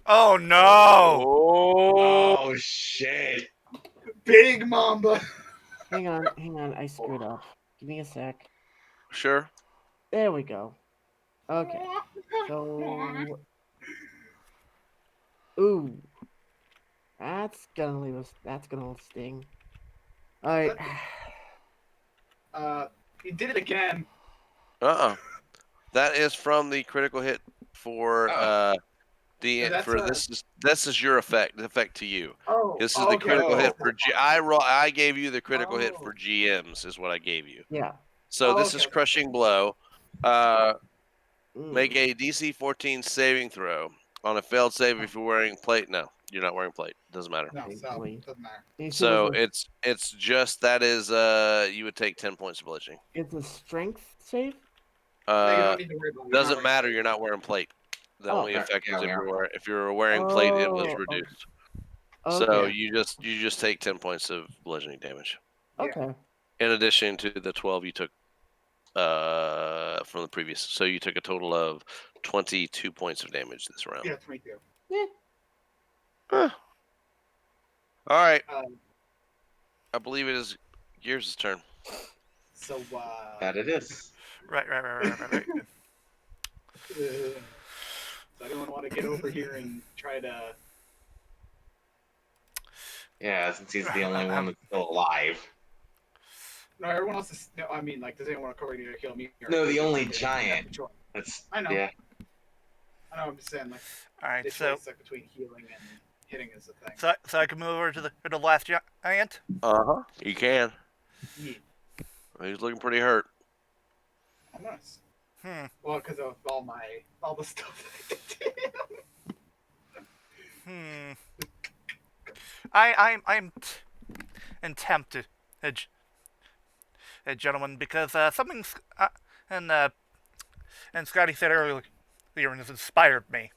Oh no! Oh shit! Big Mamba. on. Hang on. I screwed up. Give me a sec. Sure. There we go. Okay. So. Ooh. That's gonna leave us. That's gonna sting. Alright. He did it again. That is from the critical hit for Oh. this is your effect to you. Oh. This is the critical hit Oh. for I gave you the critical hit for GMs is what I gave you. Yeah. So this okay. is crushing blow. Make a DC 14 saving throw. On a failed save, if you're wearing plate, no, you're not wearing plate. Doesn't matter. No, so Thankfully. doesn't matter. So it's just that is you would take 10 points of bludgeoning. It's a strength save? No, you don't need to worry about it. You're not Doesn't wearing matter. plate. You're not wearing plate. The Oh. only effect Yeah, is we are. if you're wearing plate, it was Oh, reduced. okay. So you just take 10 points of bludgeoning damage. Yeah. Okay. In addition to the 12 you took from the previous. So you took a total of 22 points of damage this round. Yeah, 22. All right. Um, I believe it is Gears' turn. so That it is. Right. does anyone want to get over here and try to? Yeah, since he's the only one that's still alive. No, everyone else is. No, I mean, like, does anyone want to come over here to kill me? Or No, the only Yeah, giant. sure. That's I know. Yeah. I know. I'm just saying, like, All right. this So choice, like, between healing and hitting is the thing. so I can move over to the last giant. You can. Yeah. He's looking pretty hurt. Oh, nice. Hmm. Well, because of all the stuff that I did. I'm tempted, gentlemen, because something's and Scotty said earlier has inspired me.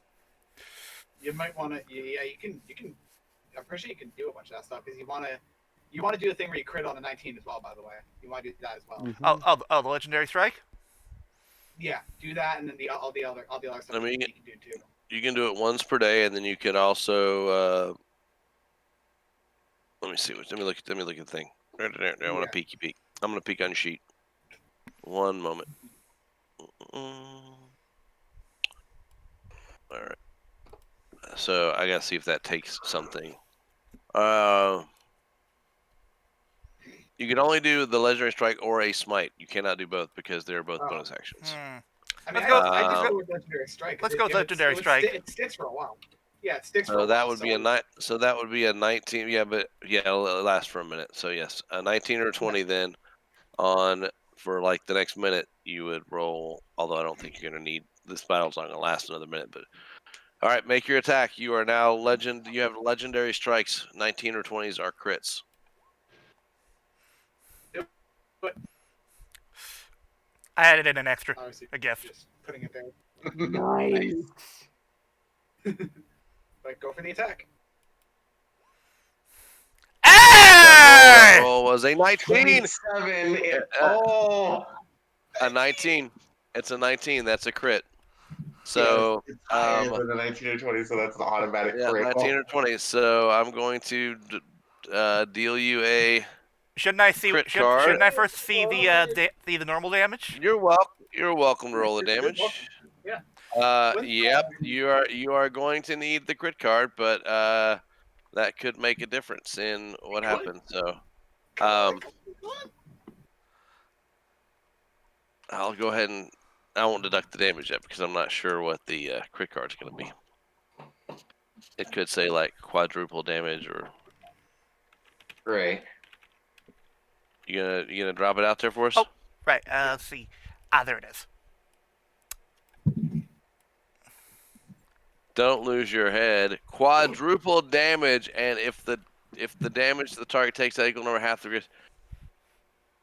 You might want to. Yeah, you can. I'm pretty sure you can do a bunch of that stuff because you want to do the thing where you crit on a 19 as well. By the way, you want to do that as well. Mhm. Oh, the legendary strike. Yeah, do that, and then all the other stuff I mean, you can do too. You can do it once per day, and then you could also. Let me see. Let me look at the thing. I want to peek. I'm gonna peek on your sheet. One moment. All right. So I gotta see if that takes something. You can only do the legendary strike or a smite. You cannot do both because they're both bonus actions. I mean, Let's I just go with legendary strike. Let's go with legendary strike. It sticks for a while. Yeah, it sticks for a So while. that would be a night. So that would be a 19. Yeah, but yeah, it'll last for a minute. So yes, a 19 or 20 then on for like the next minute you would roll. Although I don't think you're gonna need this battle's not gonna last another minute. But all right, make your attack. You are now legend. You have legendary strikes. 19 or 20s are crits. I added in an extra, Obviously, a gift. just putting it there. Nice. Like, go for the attack. That Hey! roll was a 19. 27. Oh. A 19. It's a 19. That's a crit. So it's higher than the 19 or 20, so that's an automatic yeah, crit. 19 or 20. So I'm going to deal you a Shouldn't I see? crit card. Shouldn't I first see the normal damage? You're welcome. You're welcome to roll the You're damage. welcome. Yeah. Yep. You are going to need the crit card, but that could make a difference in what happens. So I'll go ahead and I won't deduct the damage yet because I'm not sure what the crit card's going to be. It could say like quadruple damage, or Right. you gonna drop it out there for us? Oh, right. Let's see. There it is. Don't lose your head. Quadruple damage, and if the damage the target takes that equal number half the risk.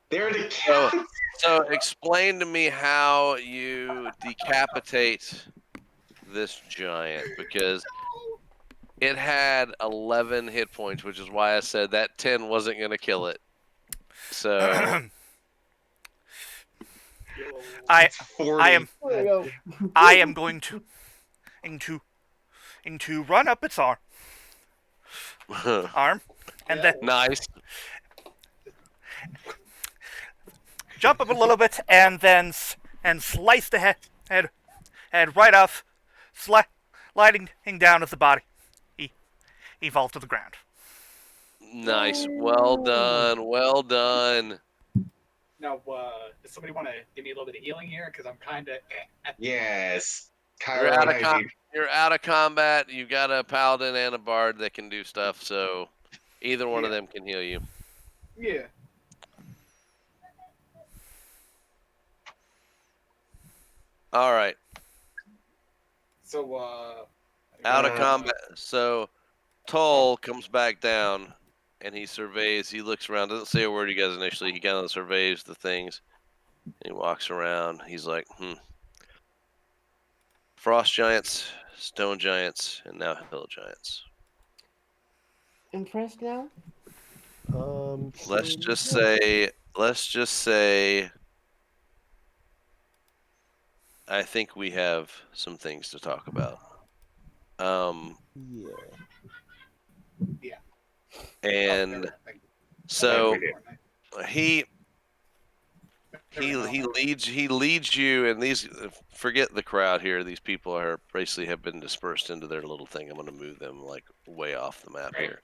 They're the So, cats. so explain to me how you decapitate this giant, because it had 11 hit points, which is why I said that 10 wasn't going to kill it. So I 40. There you go. I am going to run up its arm, and then nice. jump up a little bit, and then slice the head right off, sliding down as the body. He falls to the ground. Nice. Well done. Well done. Now, does somebody want to give me a little bit of healing here? Because I'm kind of. Yes. You're out of combat. You've got a paladin and a bard that can do stuff, so either one of them can heal you. Yeah. All right. So, Out of combat. So Toll comes back down and he surveys. He looks around. Doesn't say a word to you guys initially. He kind of surveys the things. He walks around. He's like, Frost giants, stone giants, and now hill giants. Impressed now? Let's just say I think we have some things to talk about. yeah. And so he leads you, and these, forget the crowd here. These people are basically have been dispersed into their little thing. I'm going to move them like way off the map here.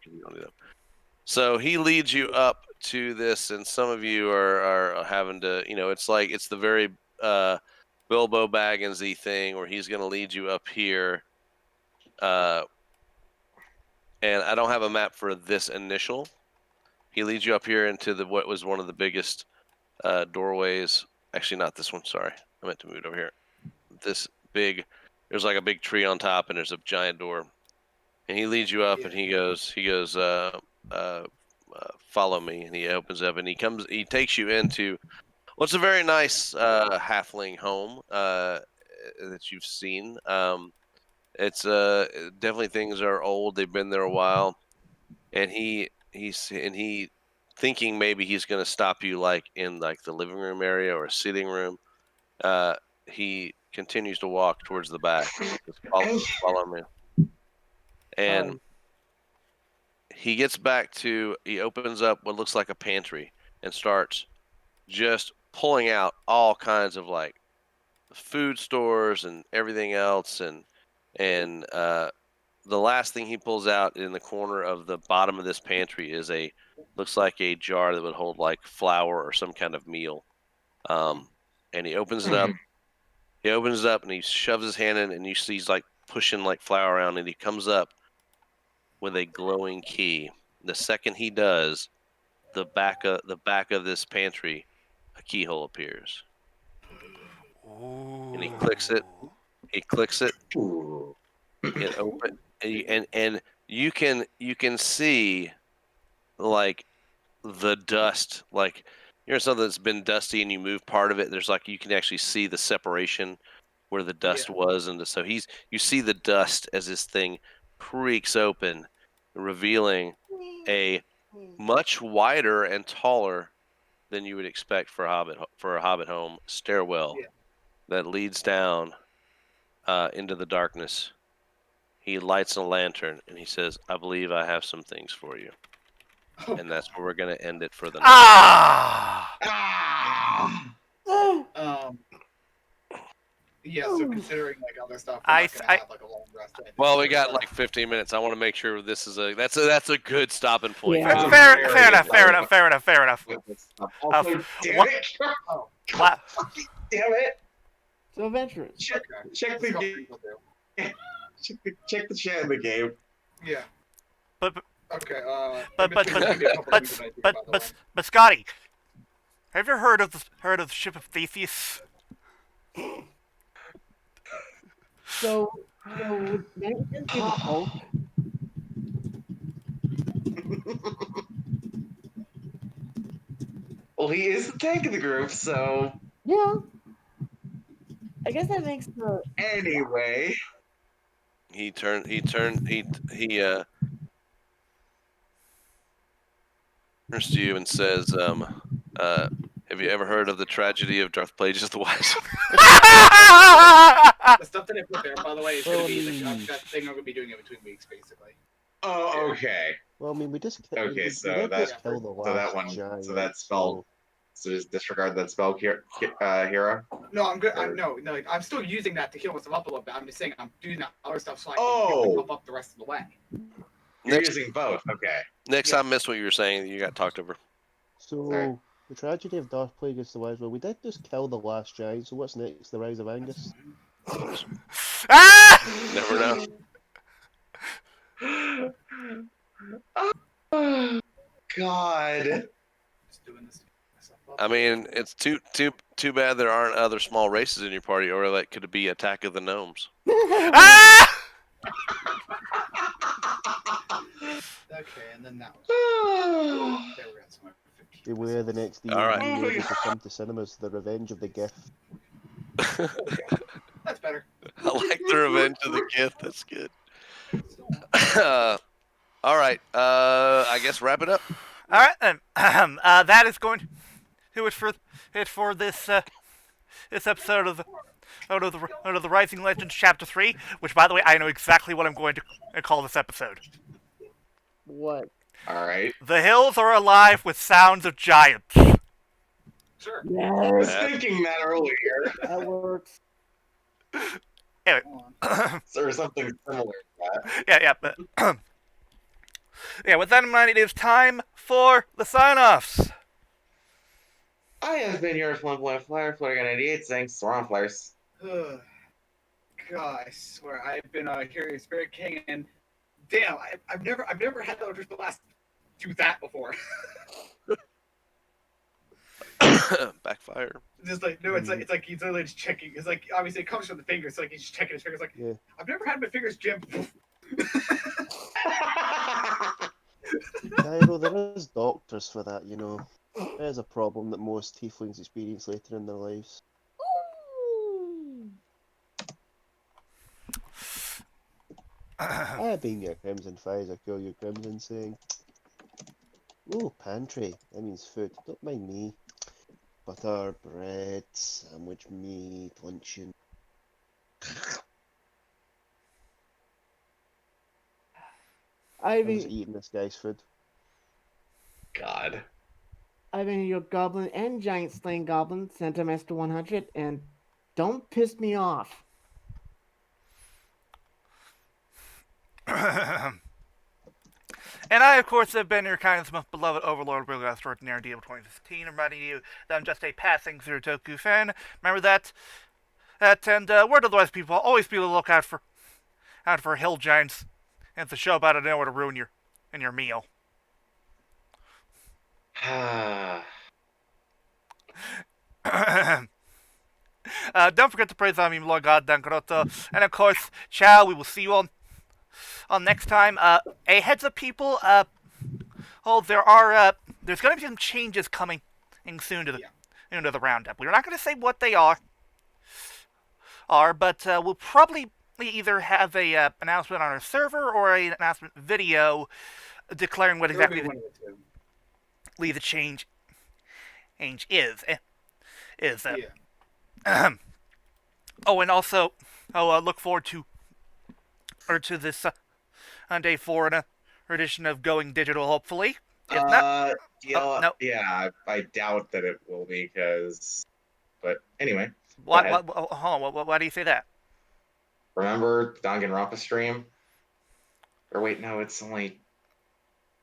So he leads you up to this, and some of you are having to, it's like it's the very Bilbo Baggins-y thing where he's going to lead you up here. And I don't have a map for this initial. He leads you up here into what was one of the biggest doorways. Actually, not this one. Sorry, I meant to move it over here. This big, there's like a big tree on top, and there's a giant door. And he leads you up, and he goes, follow me. And he opens up, and he takes you into what's a very nice halfling home that you've seen. It's definitely, things are old. They've been there a while, and he's thinking maybe he's going to stop you like in like the living room area or a sitting room. He continues to walk towards the back. Just follow me. And he gets back to, he opens up what looks like a pantry and starts just pulling out all kinds of like food stores and everything else. And the last thing he pulls out in the corner of the bottom of this pantry is looks like a jar that would hold like flour or some kind of meal. And he opens it up. He opens it up and he shoves his hand in, and you see he's like pushing like flour around, and he comes up with a glowing key. The second he does, the back of this pantry, a keyhole appears. Ooh. And he clicks it. Ooh. It open, and you can see like the dust, like something that's been dusty, and you move part of it. There's like, you can actually see the separation where the dust was, and so you see the dust as this thing creaks open, revealing a much wider and taller than you would expect for a hobbit home stairwell that leads down into the darkness. He lights a lantern and he says, "I believe I have some things for you." And that's where we're going to end it for the night. Yeah, so considering like other stuff, I have like a long rest. Well, we got like 15 minutes. I want to make sure this is that's a good stopping point. Yeah. Fair enough. Also, damn it! Damn it! So adventurous. Check the game. Check the chat in the game. Yeah. But Okay. but in but between, but maybe a couple but things that I do, but by the but, way. but Scotty, have you heard of the ship of Theseus? So would Mannequin be the Hulk? Well, he is the tank of the group, so Yeah. I guess that makes the anyway. He turns to you and says, have you ever heard of the tragedy of Darth Plagueis the Wise? The stuff that I put there, by the way, is going to be that thing I'm going to be doing in between weeks, basically. Oh, okay. Well, I mean, we just Okay, we so did that- just kill the last So that one, giant. so that spell. So just disregard that spell, Hero. No, I'm good. Or- No, I'm still using that to heal myself up a little bit. I'm just saying I'm doing that other stuff so I can Oh. heal myself up the rest of the way. You're Next- using both. Okay. Next, Yeah. I missed what you were saying. You got talked over. So Sorry. the tragedy of Darth Plagueis the Wise. Well, we did just kill the last giant. So what's next? The Rise of Angus. Ah! Never know. Oh, God. Just doing this to heal myself up. I mean, it's too bad there aren't other small races in your party, or like could it be Attack of the Gnomes? Ah! Okay, and then that one. There we got some. Beware the next D&D All right. movie to come to cinemas. The Revenge of the Gift. That's better. I like the Revenge of the Gift. That's good. All right. I guess wrap it up. All right, then. That is going to do it for this this episode of the Rising Legends Chapter 3. Which, by the way, I know exactly what I'm going to call this episode. what? All right. The hills are alive with sounds of giants. Sure. I was Yes, thinking that earlier, that works. Anyway, Hold on. or something similar to that. yeah, but yeah. With that in mind, it is time for the sign-offs. I have been your Flyer, Flyer 98. Thanks, Soron Flyers. Ugh. God, I swear, I've been hearing Spirit King, and damn, I've never had the last do that before. Backfire. Just like no, it's like he's literally just checking. It's like obviously it comes from the fingers, so like he's just checking his fingers. Like Yeah. I've never had my fingers jammed. Hiiro, there is doctors for that, you know. It is a problem that most tieflings experience later in their lives. I being your Crimson Fires, I call you Crimson saying, "Oh, pantry, that means food. Don't mind me. Butter, bread, sandwich meat, luncheon." I've I was been, eating this guy's food. God. I've been your goblin and giant slaying goblin, Santa Master 100, and don't piss me off. And I, of course, have been your kindest, most beloved overlord, Real Extraordinary DLBot 2015, reminding you that I'm just a passing through Toku fan. Remember that? And word of the wise people, always be on the lookout for hill giants. And it's a show about nowhere to ruin your meal. Don't forget to praise Ami Lord God Dankaroto. And of course, ciao, we will see you on next time. A heads up, people. There's going to be some changes coming soon to the roundup. We're not going to say what they are, but we'll probably either have a announcement on our server or an announcement video declaring what exactly the change is. Oh, and also, look forward to this on day 4 an edition of Going Digital, hopefully. If not, no. Yeah, I doubt that it will be but anyway. Why do you say that? Remember Danganronpa stream? Or wait, no, it's only.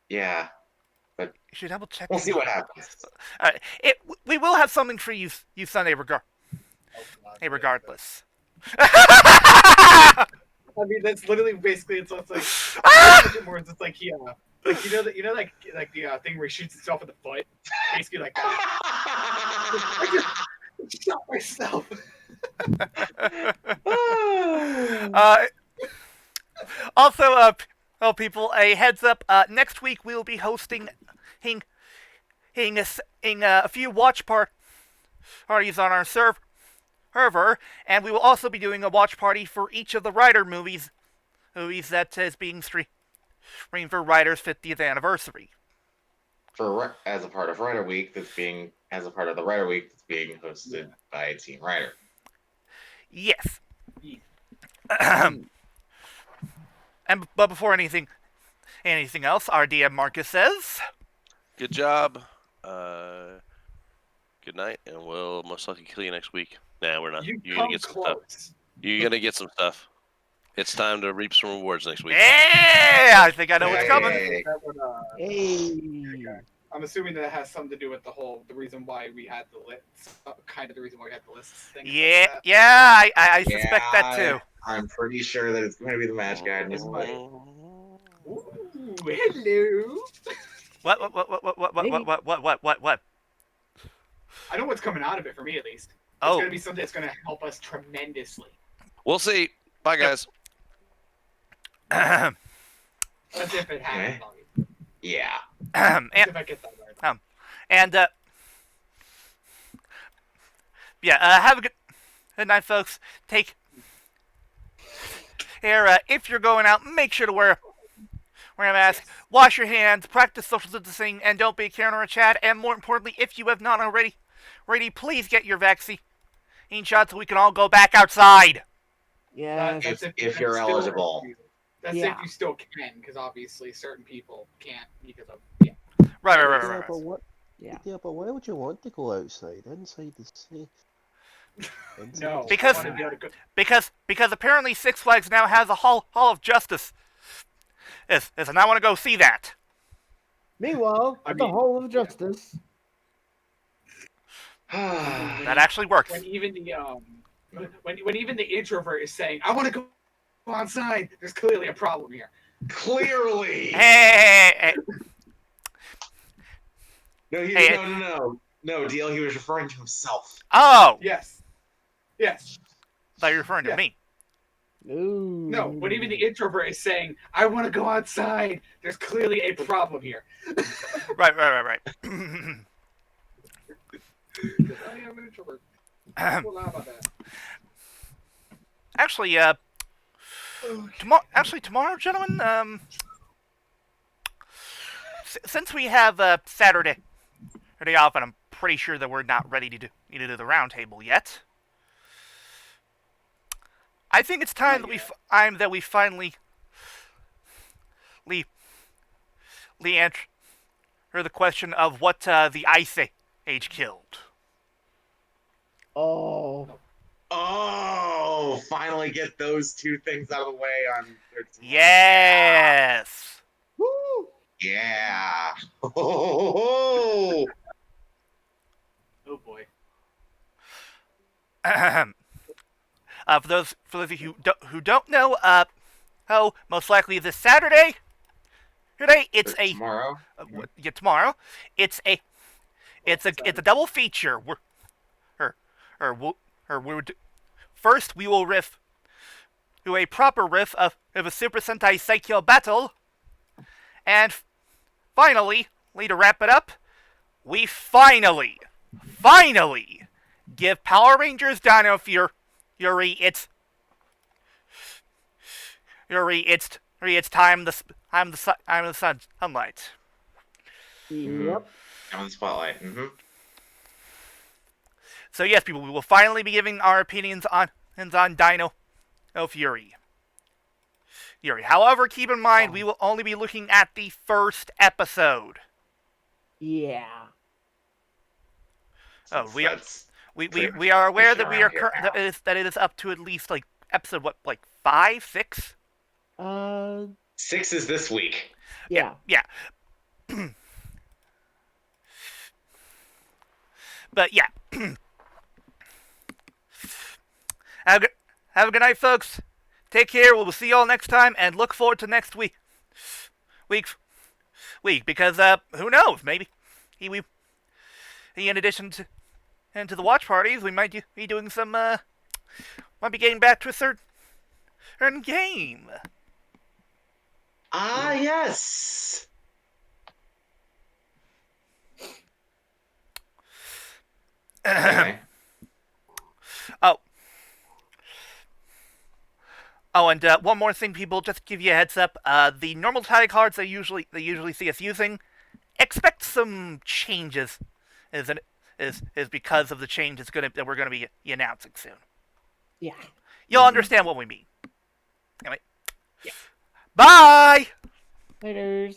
Yeah, You should double check. we'll see what happens. We will have something for you Sunday regardless. I mean, that's literally basically it's like more. It's like like like the thing where he shoots himself in the foot, basically like that. I just shot myself. Also, people, a heads up. Next week we will be hosting a few watch parties on our server, and we will also be doing a watch party for each of the Rider movies that is being streamed for Rider's 50th anniversary. As a part of Rider Week, that's being hosted by Team Rider. Yes. But before anything else, our DM Markus says, Good job. Good night, and we'll most likely kill you next week. Nah, we're not. You're gonna get some stuff. You're gonna get some stuff. It's time to reap some rewards next week. Yeah, I think I know what's coming. Hey. I'm assuming that has something to do with the reason why we had the list, kind of the reason why we had the list thing. I suspect that too. I'm pretty sure that it's going to be the match guide. Ooh, hello. What? I know what's coming out of it for me, at least. It's Oh. going to be something that's going to help us tremendously. We'll see. Bye, guys. That's if it happens. Yeah. And If I get that right. have a good night, folks. Take care. If you're going out, make sure to wear a mask, wash your hands, practice social distancing, and don't be a Karen or a Chad. And more importantly, if you have not already, please get your vaccine shot so we can all go back outside. Yeah. If you're eligible. That's if you still can, because obviously certain people can't because of Right. But what? Yeah, but why would you want to go outside? Inside is safe. No, Because apparently Six Flags now has a Hall of Justice. Yes, and I want to go see that. Meanwhile, the Hall of Justice. That actually works. When even the when even the introvert is saying, "I want to go outside," there's clearly a problem here. Clearly. Hey. No, DL. He was referring to himself. Oh. Yes. I thought you were referring to me. Ooh. No, when even the introvert is saying, "I want to go outside," there's clearly a problem here. Right. I am an introvert. Well, how about that? Actually, tomorrow, gentlemen, since we have Saturday off, and I'm pretty sure that we're not ready to do the roundtable yet, I think it's time that we finally answer the question of what the Ice Age killed. Oh, finally get those two things out of the way on. Yes. Woo! Yeah. Oh. Oh boy. For those of you who don't know, most likely this Saturday. Today it's tomorrow. Tomorrow, it's a double feature. First we will do a proper riff of a Super Sentai Saikyo battle, and finally, to wrap it up, we finally give Power Rangers Dino Fury its time the sunlight. Yep. On the spotlight. Mm-hmm. So yes, people, we will finally be giving our opinions on Dino Fury. However, keep in mind we will only be looking at the first episode. Yeah. Oh, we are aware that that it is up to at least like episode 5, 6. 6 is this week. Yeah. But yeah. Have a good night, folks. take care. We'll see you all next time, and look forward to next week, because who knows? Maybe we in addition to the watch parties, we might be doing some might be getting back to a certain game. Ah, yes. Okay. Oh, and one more thing, people, just to give you a heads up. The normal tally cards they usually see us using, expect some changes. Is because of the changes that we're gonna be announcing soon. Yeah. You'll understand what we mean. Anyway. Yeah. Bye. Laters.